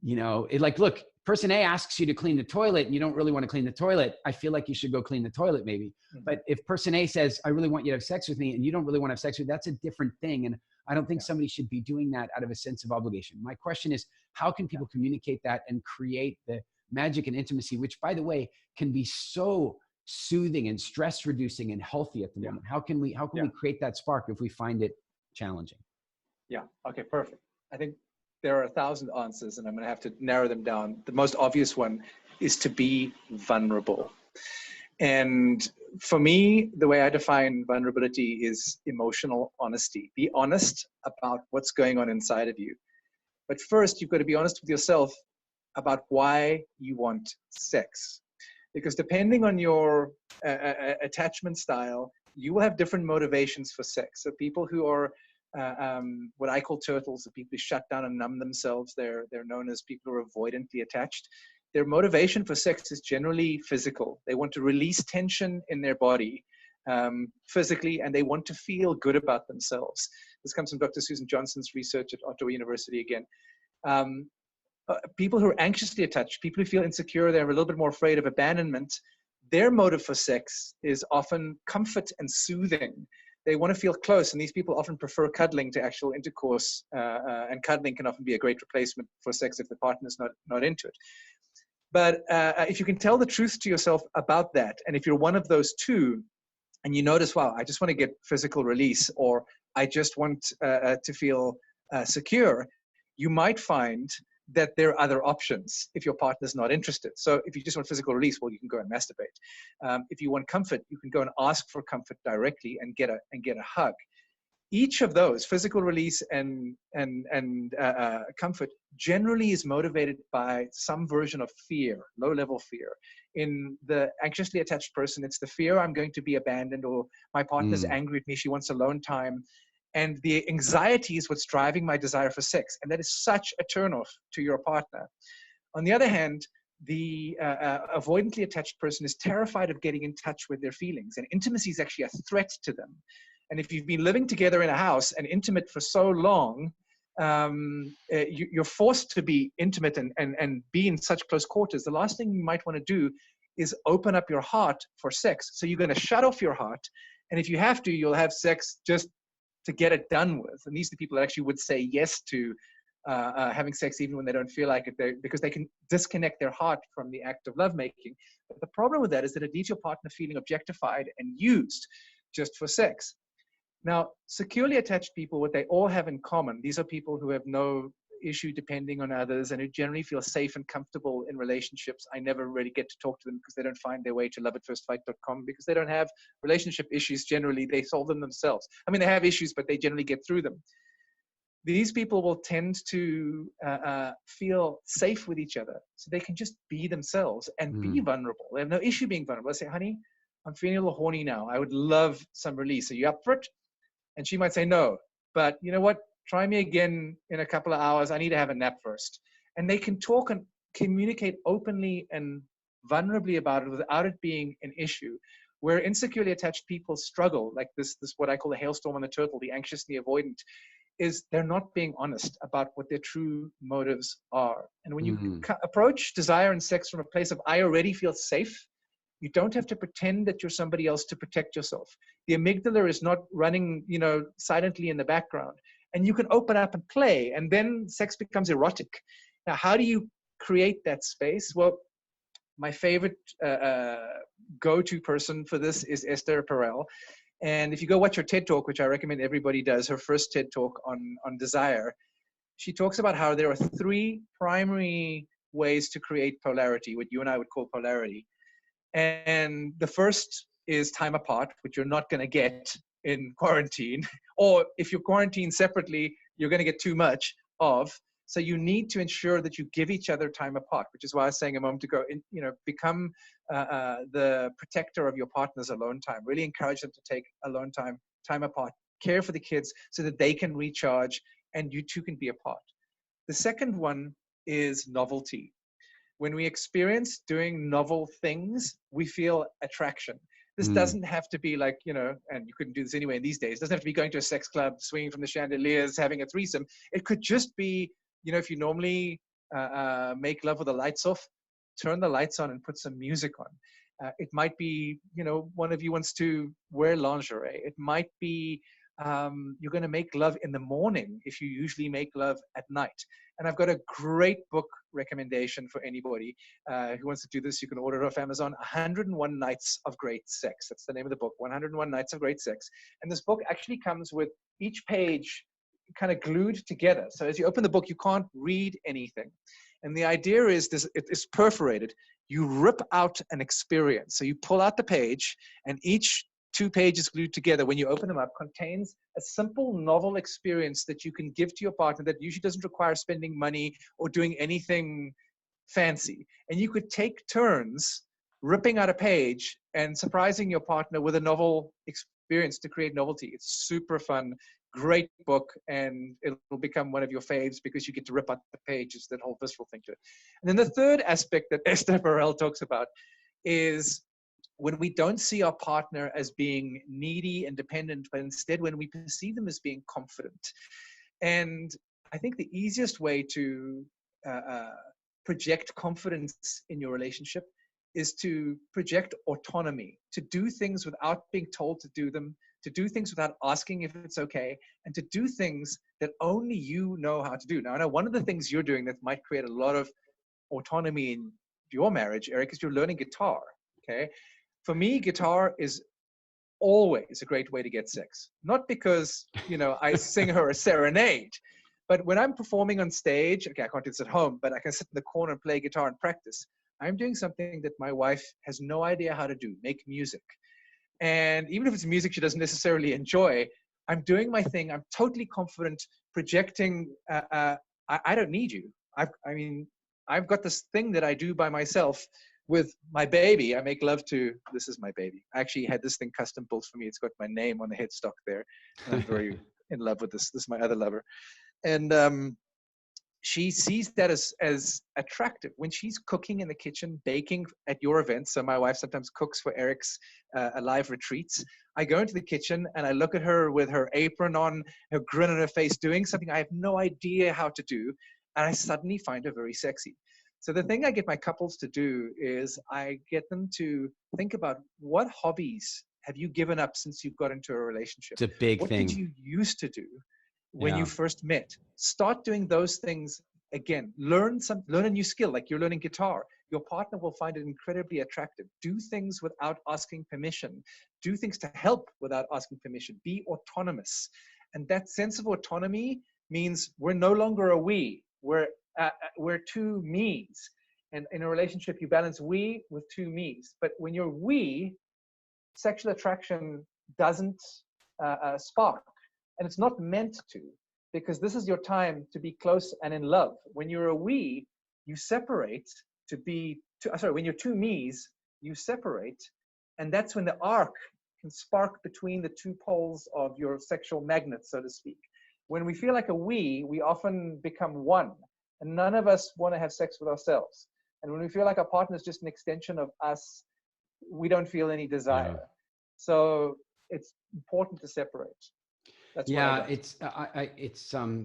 you know, like, look, person A asks you to clean the toilet and you don't really want to clean the toilet. I feel like you should go clean the toilet maybe. Mm-hmm. But if person A says, I really want you to have sex with me, and you don't really want to have sex with me, that's a different thing. And I don't think somebody should be doing that out of a sense of obligation. My question is, how can people communicate that and create the magic and intimacy, which, by the way, can be so soothing and stress reducing and healthy at the moment? How can we create that spark if we find it challenging? Yeah. Okay, perfect. I think there are 1,000 answers, and I'm going to have to narrow them down. The most obvious one is to be vulnerable. And for me, the way I define vulnerability is emotional honesty. Be honest about what's going on inside of you. But first, you've got to be honest with yourself about why you want sex. Because depending on your attachment style, you will have different motivations for sex. So people who are what I call turtles, the people who shut down and numb themselves, they're known as people who are avoidantly attached. Their motivation for sex is generally physical. They want to release tension in their body physically, and they want to feel good about themselves. This comes from Dr. Susan Johnson's research at Ottawa University again. People who are anxiously attached, people who feel insecure, they're a little bit more afraid of abandonment, their motive for sex is often comfort and soothing. They want to feel close, and these people often prefer cuddling to actual intercourse, and cuddling can often be a great replacement for sex if the partner's not into it. But if you can tell the truth to yourself about that, and if you're one of those two, and you notice, wow, I just want to get physical release, or I just want to feel secure, you might find that there are other options if your partner's not interested. So if you just want physical release, well, you can go and masturbate. If you want comfort, you can go and ask for comfort directly and get a hug. Each of those, physical release and comfort, generally is motivated by some version of fear, low-level fear. In the anxiously attached person, it's the fear I'm going to be abandoned, or my partner's angry at me, she wants alone time. And the anxiety is what's driving my desire for sex. And that is such a turnoff to your partner. On the other hand, the avoidantly attached person is terrified of getting in touch with their feelings. And intimacy is actually a threat to them. And if you've been living together in a house and intimate for so long, you're forced to be intimate and be in such close quarters. The last thing you might want to do is open up your heart for sex. So you're going to shut off your heart. And if you have to, you'll have sex just to get it done with. And these are the people that actually would say yes to having sex even when they don't feel like it, because they can disconnect their heart from the act of lovemaking. But the problem with that is that it leaves your partner feeling objectified and used just for sex. Now, securely attached people, what they all have in common, these are people who have no issue depending on others and who generally feel safe and comfortable in relationships. I never really get to talk to them because they don't find their way to loveatfirstfight.com because they don't have relationship issues generally. They solve them themselves. I mean, they have issues, but they generally get through them. these people will tend to feel safe with each other, so they can just be themselves and be vulnerable. They have no issue being vulnerable. I say, honey, I'm feeling a little horny now. I would love some release. Are you up for it? And she might say no, but you know what? Try me again in a couple of hours. I need to have a nap first. And they can talk and communicate openly and vulnerably about it without it being an issue. Where insecurely attached people struggle, like this what I call the hailstorm on the turtle, the anxious and the avoidant, is they're not being honest about what their true motives are. And when you approach desire and sex from a place of, I already feel safe, you don't have to pretend that you're somebody else to protect yourself. The amygdala is not running, silently in the background. And you can open up and play, and then sex becomes erotic. Now, how do you create that space? Well, my favorite go-to person for this is Esther Perel. And if you go watch her TED Talk, which I recommend everybody does, her first TED Talk on desire, she talks about how there are 3 primary ways to create polarity, what you and I would call polarity. And the first is time apart, which you're not going to get in quarantine. Or if you're quarantined separately, you're going to get too much of. So you need to ensure that you give each other time apart, which is why I was saying a moment ago, become the protector of your partner's alone time. Really encourage them to take alone time apart, care for the kids so that they can recharge and you two can be apart. The second one is novelty. When we experience doing novel things, we feel attraction. This doesn't have to be like, and you couldn't do this anyway in these days. It doesn't have to be going to a sex club, swinging from the chandeliers, having a threesome. It could just be, if you normally make love with the lights off, turn the lights on and put some music on. It might be, one of you wants to wear lingerie. It might be you're going to make love in the morning if you usually make love at night. And I've got a great book recommendation for anybody who wants to do this. You can order it off Amazon, 101 Nights of Great Sex. That's the name of the book, 101 Nights of Great Sex. And this book actually comes with each page kind of glued together. So as you open the book, you can't read anything. And the idea is this: it is perforated. You rip out an experience. So you pull out the page, and each 2 pages glued together, when you open them up, contains a simple novel experience that you can give to your partner that usually doesn't require spending money or doing anything fancy. And you could take turns ripping out a page and surprising your partner with a novel experience to create novelty. It's super fun, great book, and it'll become one of your faves because you get to rip out the pages, that whole visceral thing to it. And then the third aspect that Esther Perel talks about is when we don't see our partner as being needy and dependent, but instead when we perceive them as being confident. And I think the easiest way to project confidence in your relationship is to project autonomy, to do things without being told to do them, to do things without asking if it's okay, and to do things that only you know how to do. Now, I know one of the things you're doing that might create a lot of autonomy in your marriage, Eric, is you're learning guitar, okay? For me, guitar is always a great way to get sex. Not because, I sing her a serenade, but when I'm performing on stage, okay, I can't do this at home, but I can sit in the corner and play guitar and practice. I'm doing something that my wife has no idea how to do, make music. And even if it's music she doesn't necessarily enjoy, I'm doing my thing. I'm totally confident, projecting, I don't need you. I've got this thing that I do by myself. With my baby, I make love to, this is my baby. I actually had this thing custom built for me. It's got my name on the headstock there. And I'm very in love with this. This is my other lover. And she sees that as attractive. When she's cooking in the kitchen, baking at your events, so my wife sometimes cooks for Eric's live retreats, I go into the kitchen and I look at her with her apron on, her grin on her face, doing something I have no idea how to do, and I suddenly find her very sexy. So the thing I get my couples to do is I get them to think about, what hobbies have you given up since you've got into a relationship? It's a big what thing. What did you used to do when you first met? Start doing those things again. Learn a new skill, like you're learning guitar. Your partner will find it incredibly attractive. Do things without asking permission. Do things to help without asking permission. Be autonomous. And that sense of autonomy means we're no longer a we. We're 2 me's. And in a relationship, you balance we with 2 me's. But when you're we, sexual attraction doesn't spark. And it's not meant to. because this is your time to be close and in love. When you're a we, you separate to be, when you're two me's, you separate. And that's when the arc can spark between the two poles of your sexual magnet, so to speak. When we feel like a we often become one. And none of us want to have sex with ourselves. And when we feel like our partner is just an extension of us, we don't feel any desire. Yeah. So it's important to separate. That's Yeah, it's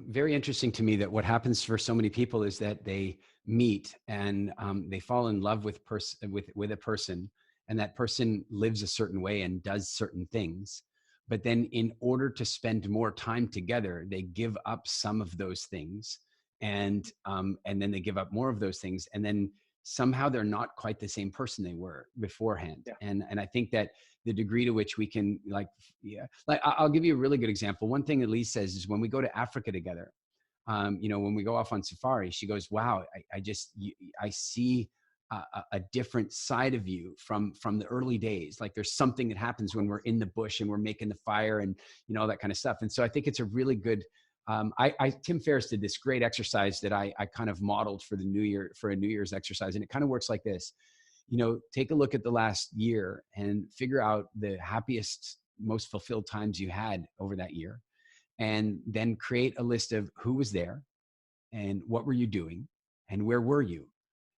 very interesting to me that what happens for so many people is that they meet and they fall in love with a person, and that person lives a certain way and does certain things. But then in order to spend more time together, they give up some of those things, and then they give up more of those things, and then somehow they're not quite the same person they were beforehand. Yeah. And I think that the degree to which we can I'll give you a really good example. One thing that Lee says is when we go to Africa together, when we go off on safari, she goes, wow, I see a different side of you from the early days. Like there's something that happens when we're in the bush and we're making the fire and, all that kind of stuff. And so I think it's a really good, Tim Ferriss did this great exercise that I kind of modeled for a New Year's exercise. And it kind of works like this. Take a look at the last year and figure out the happiest, most fulfilled times you had over that year. And then create a list of who was there and what were you doing and where were you?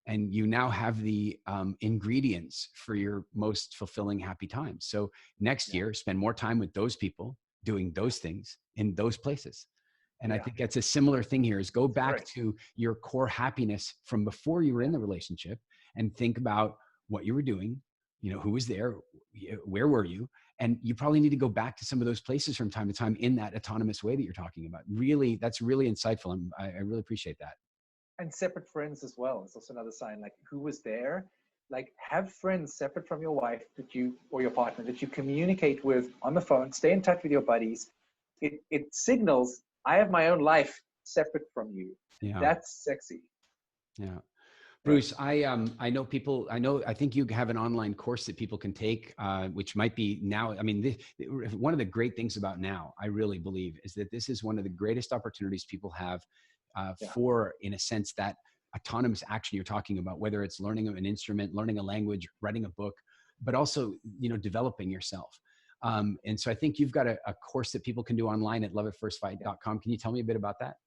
And you now have the ingredients for your most fulfilling, happy times. So next year, spend more time with those people doing those things in those places. And I think that's a similar thing here, is go back to your core happiness from before you were in the relationship and think about what you were doing, who was there, where were you? And you probably need to go back to some of those places from time to time in that autonomous way that you're talking about. Really, that's really insightful. And I really appreciate that. And separate friends as well. It's also another sign, like who was there. Like have friends separate from your wife or your partner that you communicate with on the phone. Stay in touch with your buddies. It signals, I have my own life separate from you. Yeah. That's sexy. Yeah. Bruce, I think you have an online course that people can take, which might be now. I mean, one of the great things about now, I really believe, is that this is one of the greatest opportunities people have for, in a sense, that autonomous action you're talking about, whether it's learning an instrument, learning a language, writing a book, but also, developing yourself. And so I think you've got a course that people can do online at loveatfirstfight.com. Can you tell me a bit about that?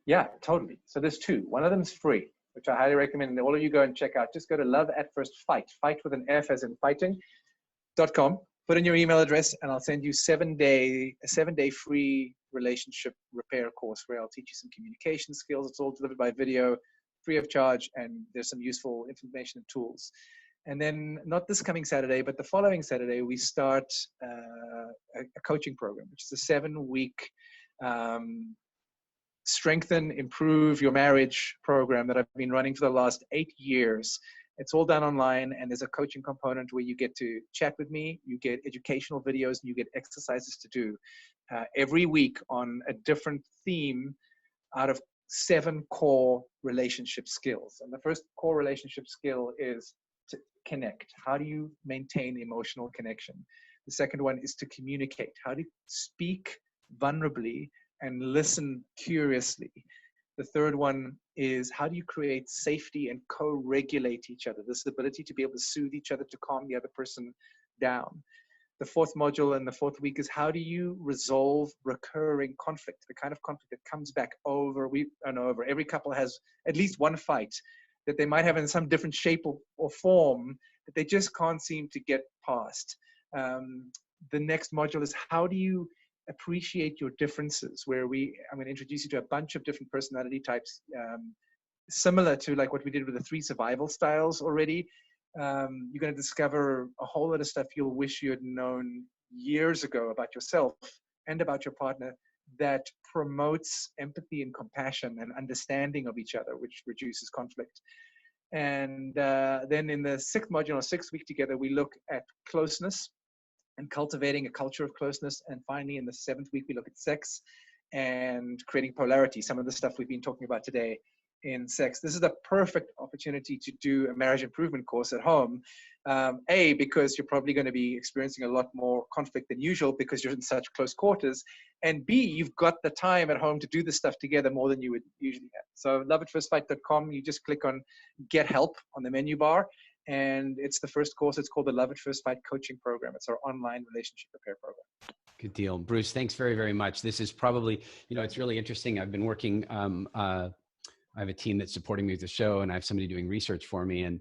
Yeah, totally. So there's two. One of them is free, which I highly recommend that all of you go and check out. Just go to loveatfirstfight, fight with an F as in fighting.com. Put in your email address and I'll send you a 7-day free relationship repair course where I'll teach you some communication skills. It's all delivered by video, free of charge, and there's some useful information and tools. And then not this coming Saturday, but the following Saturday, we start a coaching program, which is a 7-week strengthen, improve your marriage program that I've been running for the last 8 years. It's all done online, and there's a coaching component where you get to chat with me, you get educational videos, and you get exercises to do every week on a different theme out of 7 core relationship skills. And the first core relationship skill is to connect. How do you maintain emotional connection? The second one is to communicate. How do you speak vulnerably and listen curiously? The third one is how do you create safety and co-regulate each other? This ability to be able to soothe each other, to calm the other person down. The fourth module and the fourth week is how do you resolve recurring conflict, the kind of conflict that comes back over and over. Every couple has at least one fight that they might have in some different shape or form that they just can't seem to get past. The next module is how do you appreciate your differences, where I'm going to introduce you to a bunch of different personality types, similar to like what we did with the 3 survival styles already. You're going to discover a whole lot of stuff you'll wish you had known years ago about yourself and about your partner that promotes empathy and compassion and understanding of each other, which reduces conflict. And then in the 6th module, or 6th week together, we look at closeness and cultivating a culture of closeness. And finally, in the 7th week, we look at sex and creating polarity, some of the stuff we've been talking about today. in sex, this is the perfect opportunity to do a marriage improvement course at home. A, because you're probably going to be experiencing a lot more conflict than usual because you're in such close quarters. And B, you've got the time at home to do this stuff together more than you would usually have. So loveatfirstfight.com, you just click on Get Help on the menu bar. And it's the first course. It's called the Love at First Fight Coaching Program. It's our online relationship repair program. Good deal. Bruce, thanks very, very much. This is probably, it's really interesting. I've been working, I have a team that's supporting me with the show, and I have somebody doing research for me, and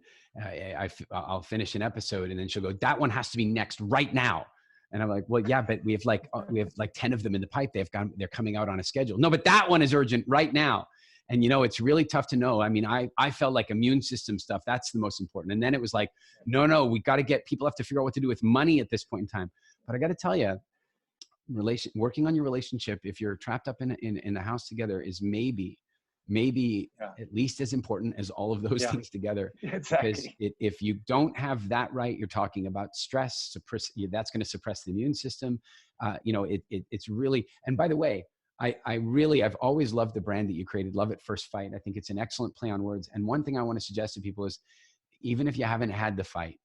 I'll finish an episode, and then she'll go, that one has to be next right now. And I'm like, well, yeah, but we have like 10 of them in the pipe. They're coming out on a schedule. No, but that one is urgent right now. And, it's really tough to know. I mean, I felt like immune system stuff, that's the most important. And then it was like, no, we got to people have to figure out what to do with money at this point in time. But I got to tell you, working on your relationship, if you're trapped up in the house together, is maybe at least as important as all of those things together. Exactly. Because if you don't have that right, you're talking about stress, that's going to suppress the immune system. It's really, and by the way, I've always loved the brand that you created, Love at First Fight. I think it's an excellent play on words. And one thing I want to suggest to people is, even if you haven't had the fight,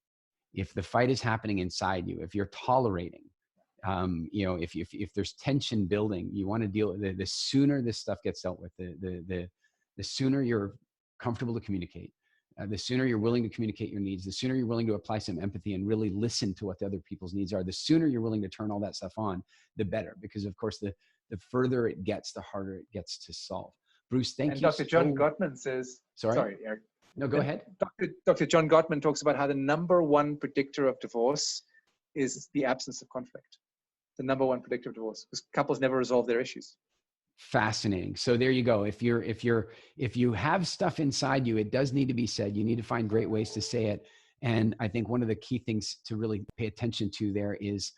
if the fight is happening inside you, if you're tolerating, if there's tension building, you want to deal with it. The sooner this stuff gets dealt with, the sooner you're comfortable to communicate, the sooner you're willing to communicate your needs, the sooner you're willing to apply some empathy and really listen to what the other people's needs are, the sooner you're willing to turn all that stuff on, the better. Because of course, the further it gets, the harder it gets to solve. Bruce, thank you. Dr. John Gottman says, sorry, Eric. No, go ahead. Dr. John Gottman talks about how the number one predictor of divorce is the absence of conflict. The number one predictor of divorce, because couples never resolve their issues. Fascinating. So there you go. If you have stuff inside you, it does need to be said. You need to find great ways to say it. And I think one of the key things to really pay attention to there is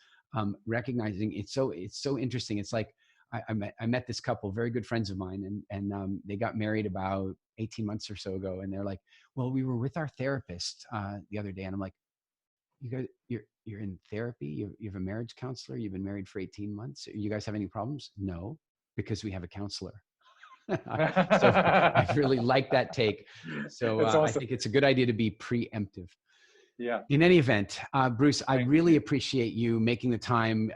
recognizing it's so interesting. It's like I met this couple, very good friends of mine, and they got married about 18 months or so ago. And they're like, well, we were with our therapist the other day. And I'm like, you guys, you're in therapy? You have a marriage counselor? You've been married for 18 months? You guys have any problems? No, because we have a counselor. So I really like that take. So awesome. I think it's a good idea to be preemptive. Yeah. In any event, Bruce, I really appreciate you making the time,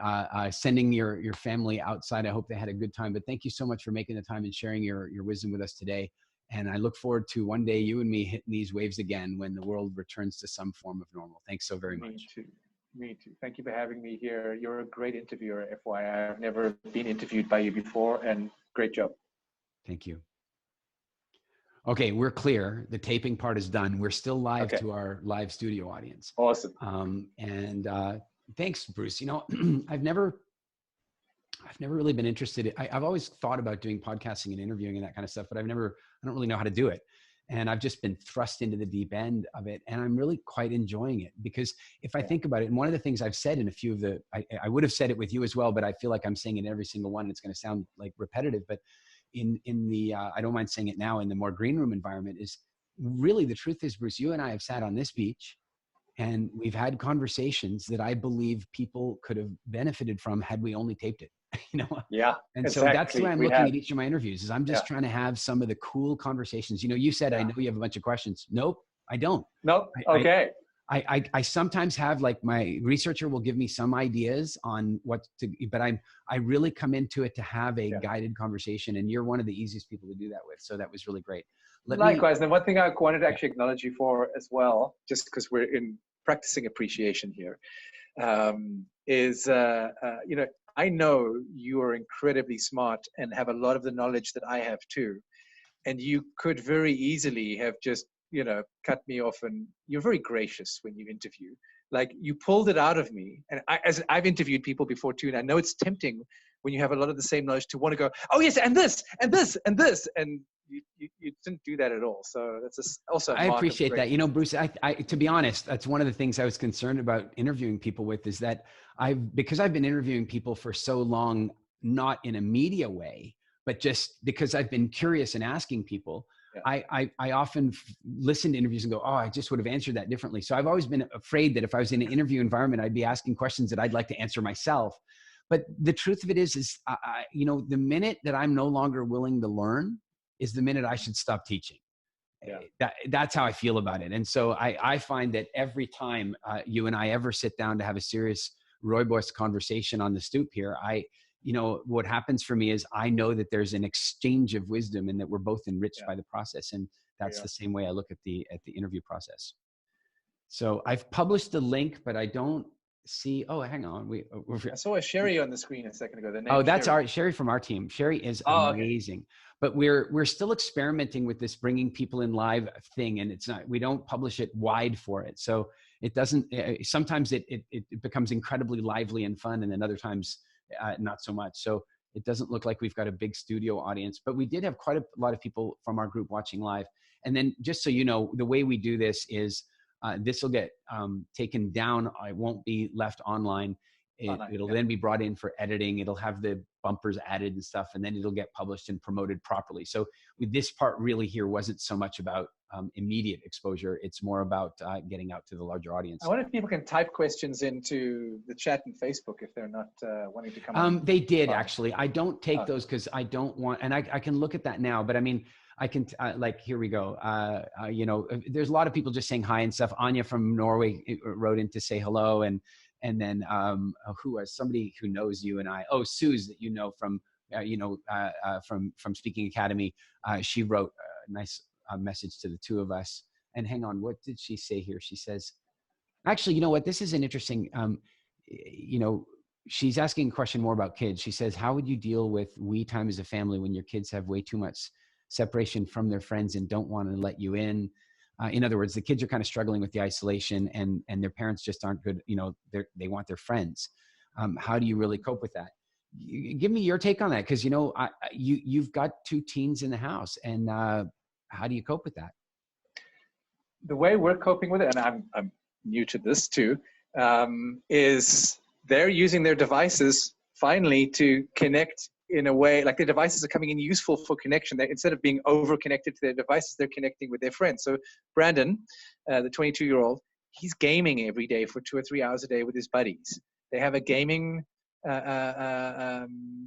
sending your family outside. I hope they had a good time, but thank you so much for making the time and sharing your wisdom with us today. And I look forward to one day you and me hitting these waves again when the world returns to some form of normal. Thanks so very much. Me too. Thank you for having me here. You're a great interviewer, FYI. I've never been interviewed by you before, and great job. Thank you. Okay, we're clear. The taping part is done. We're still live to our live studio audience. Awesome. Thanks, Bruce. I've never really been interested. I've always thought about doing podcasting and interviewing and that kind of stuff, but I don't really know how to do it. And I've just been thrust into the deep end of it. And I'm really quite enjoying it, because if I think about it, and one of the things I've said in a few of I would have said it with you as well, but I feel like I'm saying it in every single one. It's going to sound like repetitive, but in the, I don't mind saying it now, in the more green room environment, is really the truth is, Bruce, you and I have sat on this beach and we've had conversations that I believe people could have benefited from had we only taped it. Yeah. And so that's the way I'm looking at each of my interviews, is I'm just trying to have some of the cool conversations. You said, I know you have a bunch of questions. Nope, I don't. Nope. Okay. I sometimes have, like, my researcher will give me some ideas on what to, but I really come into it to have a guided conversation, and you're one of the easiest people to do that with. So that was really great. Likewise. And one thing I wanted to actually acknowledge you for as well, just because we're in practicing appreciation here, is, I know you are incredibly smart and have a lot of the knowledge that I have too. And you could very easily have just, cut me off, and you're very gracious when you interview. Like, you pulled it out of me. And as I've interviewed people before too, and I know it's tempting when you have a lot of the same knowledge to want to go, oh yes, and this, and this, and this. And you didn't do that at all. So that's also I appreciate that. Bruce, I to be honest, that's one of the things I was concerned about interviewing people with, is that because I've been interviewing people for so long, not in a media way, but just because I've been curious and asking people, I often listen to interviews and go, oh, I just would have answered that differently. So I've always been afraid that if I was in an interview environment, I'd be asking questions that I'd like to answer myself. But the truth of it is the minute that I'm no longer willing to learn, is the minute I should stop teaching. Yeah. That's how I feel about it. And so I find that every time you and I ever sit down to have a serious rooibos conversation on the stoop here, what happens for me is I know that there's an exchange of wisdom and that we're both enriched by the process. And that's the same way I look at the interview process. So I've published the link, but I don't see. Oh, hang on. I saw a Sherry on the screen a second ago. The name Oh, that's Sherry. Sherry from our team. Sherry is amazing. Okay. But we're still experimenting with this bringing people in live thing, and we don't publish it wide for it. So it doesn't. Sometimes it becomes incredibly lively and fun, and then other times not so much. So it doesn't look like we've got a big studio audience, but we did have quite a lot of people from our group watching live. And then just so you know, the way we do this is this will get taken down. It won't be left online. It'll then be brought in for editing. It'll have the bumpers added and stuff, and then it'll get published and promoted properly. So with this part really here wasn't so much about immediate exposure. It's more about getting out to the larger audience. I wonder if people can type questions into the chat and Facebook if they're not wanting to come on. They did, actually. I don't take those because I don't want, and I can look at that now, but I mean, I can, here we go. There's a lot of people just saying hi and stuff. Anya from Norway wrote in to say hello. And then who was somebody who knows you and I? Oh, Suze, that you know from Speaking Academy. She wrote a nice message to the two of us. And hang on, what did she say here? She says, actually, you know what? This is an interesting, she's asking a question more about kids. She says, how would you deal with we time as a family when your kids have way too much separation from their friends and don't want to let you in? In other words, the kids are kind of struggling with the isolation and their parents just aren't good. They want their friends. How do you really cope with that? Give me your take on that. Cause you've got two teens in the house, and how do you cope with that? The way we're coping with it, and I'm new to this too, is they're using their devices finally to connect in a way, like their devices are coming in useful for connection. Instead of being over connected to their devices, they're connecting with their friends. So Brandon, the 22-year-old, he's gaming every day for 2 or 3 hours a day with his buddies. They have a gaming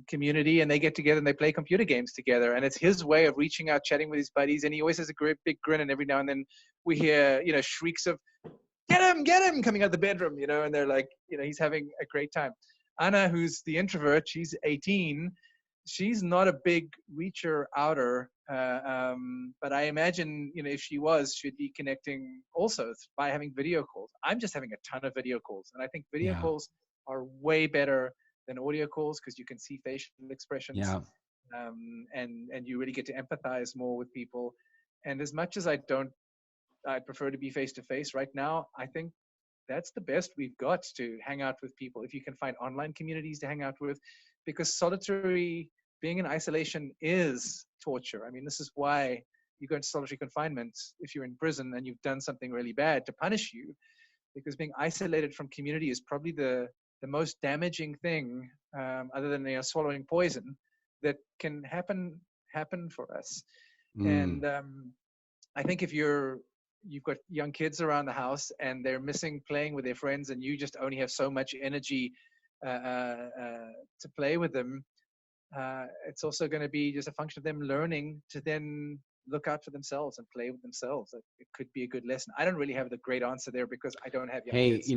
community, and they get together and they play computer games together. And it's his way of reaching out, chatting with his buddies. And he always has a great big grin. And every now and then we hear, shrieks of, get him, coming out of the bedroom, and they're like, he's having a great time. Anna, who's the introvert, she's 18. She's not a big reacher outer, but I imagine, if she was, she'd be connecting also by having video calls. I'm just having a ton of video calls, and I think video calls are way better than audio calls because you can see facial expressions, and you really get to empathize more with people. And as much as I prefer to be face to face right now, I think that's the best we've got to hang out with people. If you can find online communities to hang out with, because being in isolation is torture. I mean, this is why you go into solitary confinement if you're in prison and you've done something really bad to punish you, because being isolated from community is probably the most damaging thing, other than swallowing poison, that can happen for us. And I think if you've got young kids around the house and they're missing playing with their friends, and you just only have so much energy to play with them, it's also going to be just a function of them learning to then look out for themselves and play with themselves. It could be a good lesson. I don't really have the great answer there because I don't have young kids.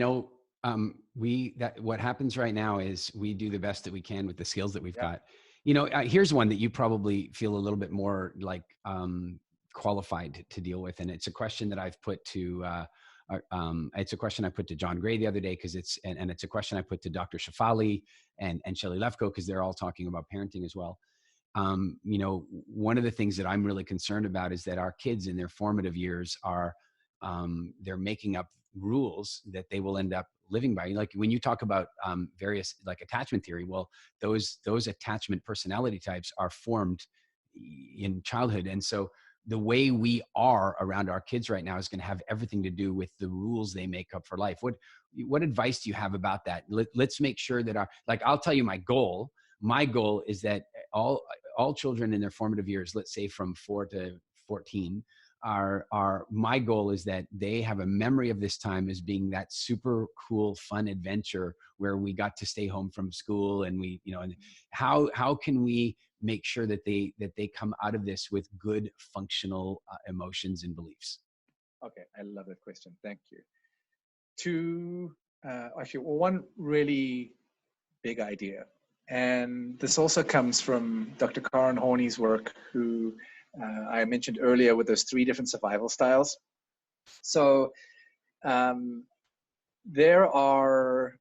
What happens right now is we do the best that we can with the skills that we've got. Here's one that you probably feel a little bit more like qualified to deal with, and it's a question that I've put to it's a question I put to John Gray the other day, because it's a question I put to Dr. Shafali and Shelley Lefko, because they're all talking about parenting as well. One of the things that I'm really concerned about is that our kids in their formative years are they're making up rules that they will end up living by. Like when you talk about various like attachment theory, well, those attachment personality types are formed in childhood, and so the way we are around our kids right now is going to have everything to do with the rules they make up for life. What advice do you have about that? Let's make sure that I'll tell you my goal. My goal is that all children in their formative years, let's say from 4 to 14, my goal is that they have a memory of this time as being that super cool, fun adventure where we got to stay home from school, and we, and how can we make sure that they come out of this with good functional emotions and beliefs? Okay, I love that question. Thank you. Actually, one really big idea, and this also comes from Dr. Karen Horney's work, who I mentioned earlier, with those 3 different survival styles. So there are,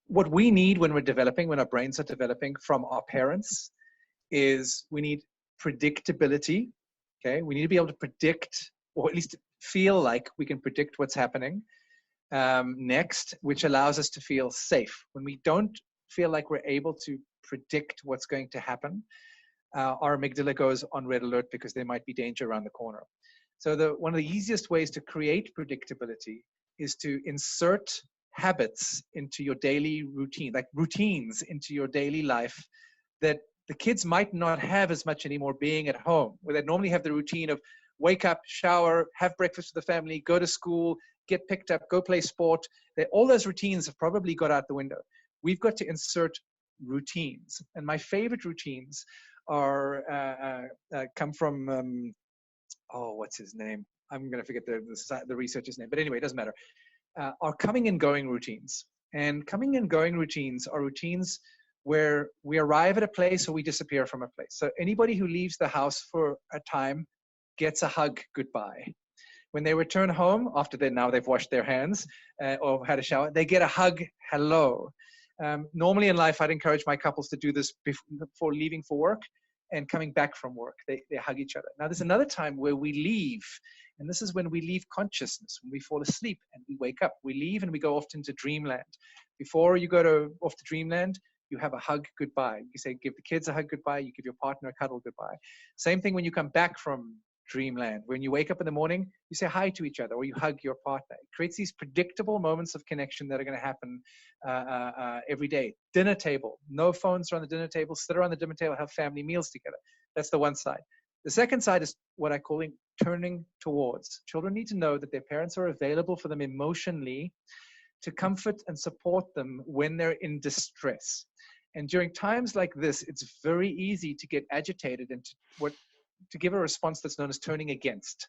what we need when we're developing, when our brains are developing, from our parents, is we need predictability. Okay, we need to be able to predict, or at least feel like we can predict what's happening next, which allows us to feel safe. When we don't feel like we're able to predict what's going to happen, our amygdala goes on red alert because there might be danger around the corner. So one of the easiest ways to create predictability is to insert habits into your daily routine, like routines into your daily life that the kids might not have as much anymore being at home, where they normally have the routine of wake up, shower, have breakfast with the family, go to school, get picked up, go play sport. All those routines have probably got out the window. We've got to insert routines. And my favorite routines are come from, what's his name? I'm going to forget the researcher's name, but anyway, it doesn't matter. Are coming and going routines. And coming and going routines are routines where we arrive at a place or we disappear from a place. So anybody who leaves the house for a time gets a hug goodbye. When they return home after they've washed their hands or had a shower, they get a hug hello. Normally in life, I'd encourage my couples to do this before leaving for work and coming back from work. They hug each other. Now, there's another time where we leave, and this is when we leave consciousness, when we fall asleep and we wake up. We leave and we go off into dreamland. Before you go off to dreamland, you have a hug goodbye. You say, give the kids a hug goodbye. You give your partner a cuddle goodbye. Same thing when you come back from dreamland. When you wake up in the morning, you say hi to each other or you hug your partner. It creates these predictable moments of connection that are going to happen every day. Dinner table, no phones around the dinner table, sit around the dinner table, have family meals together. That's the one side. The second side is what I call turning towards. Children need to know that their parents are available for them emotionally to comfort and support them when they're in distress. And during times like this, it's very easy to get agitated and to give a response that's known as turning against.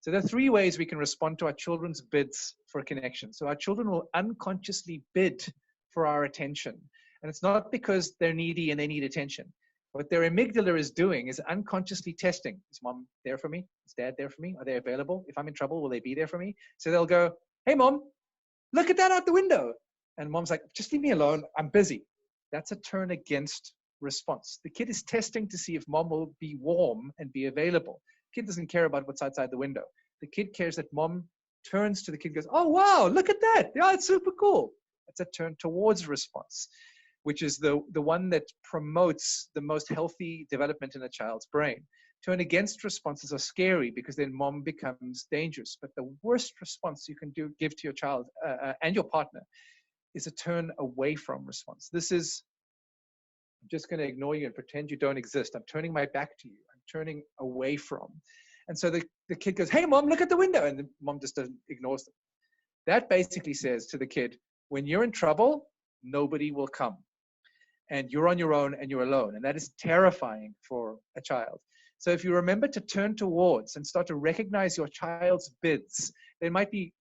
So there are 3 ways we can respond to our children's bids for connection. So our children will unconsciously bid for our attention. And it's not because they're needy and they need attention. What their amygdala is doing is unconsciously testing. Is mom there for me? Is dad there for me? Are they available? If I'm in trouble, will they be there for me? So they'll go, hey, mom, look at that out the window. And mom's like, just leave me alone. I'm busy. That's a turn against response. The kid is testing to see if mom will be warm and be available. The kid doesn't care about what's outside the window. The kid cares that mom turns to the kid and goes, oh, wow, look at that. Yeah, it's super cool. That's a turn towards response, which is the one that promotes the most healthy development in a child's brain. Turn against responses are scary because then mom becomes dangerous. But the worst response you can give to your child and your partner is a turn away from response. This is, I'm just going to ignore you and pretend you don't exist. I'm turning my back to you. I'm turning away from. And so the kid goes, hey, mom, look at the window. And the mom just ignores them. That basically says to the kid, when you're in trouble, nobody will come. And you're on your own and you're alone. And that is terrifying for a child. So if you remember to turn towards and start to recognize your child's bids, they might be,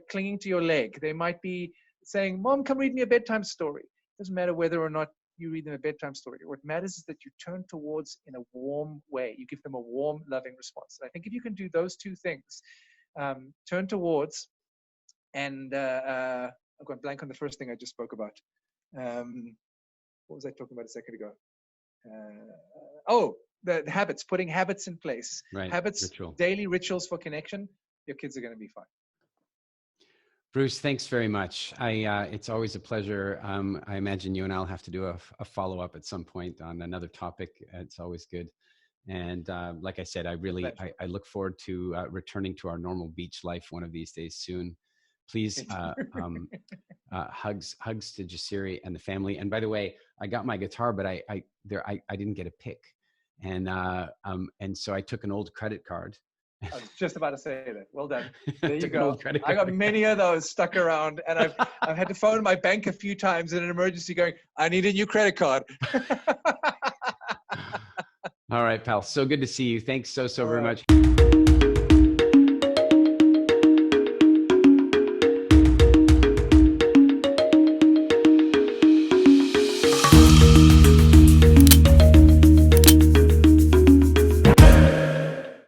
clinging to your leg. They might be saying, mom, come read me a bedtime story. It doesn't matter whether or not you read them a bedtime story. What matters is that you turn towards in a warm way. You give them a warm, loving response. And I think if you can do those 2 things, turn towards, and I'm going blank on the first thing I just spoke about. What was I talking about a second ago? The habits, putting habits in place. Right. Habits, daily rituals for connection. Your kids are going to be fine. Bruce, thanks very much. It's always a pleasure. I imagine you and I'll have to do a follow-up at some point on another topic. It's always good. And like I said, I look forward to returning to our normal beach life one of these days soon. Please, hugs to Jasiri and the family. And by the way, I got my guitar, but I didn't get a pick. And so I took an old credit card. I was just about to say that. Well done. There you Took an go. old credit I got card. many of those stuck around, and I've had to phone my bank a few times in an emergency going, I need a new credit card. All right, pal. So good to see you. Thanks so All very right. much.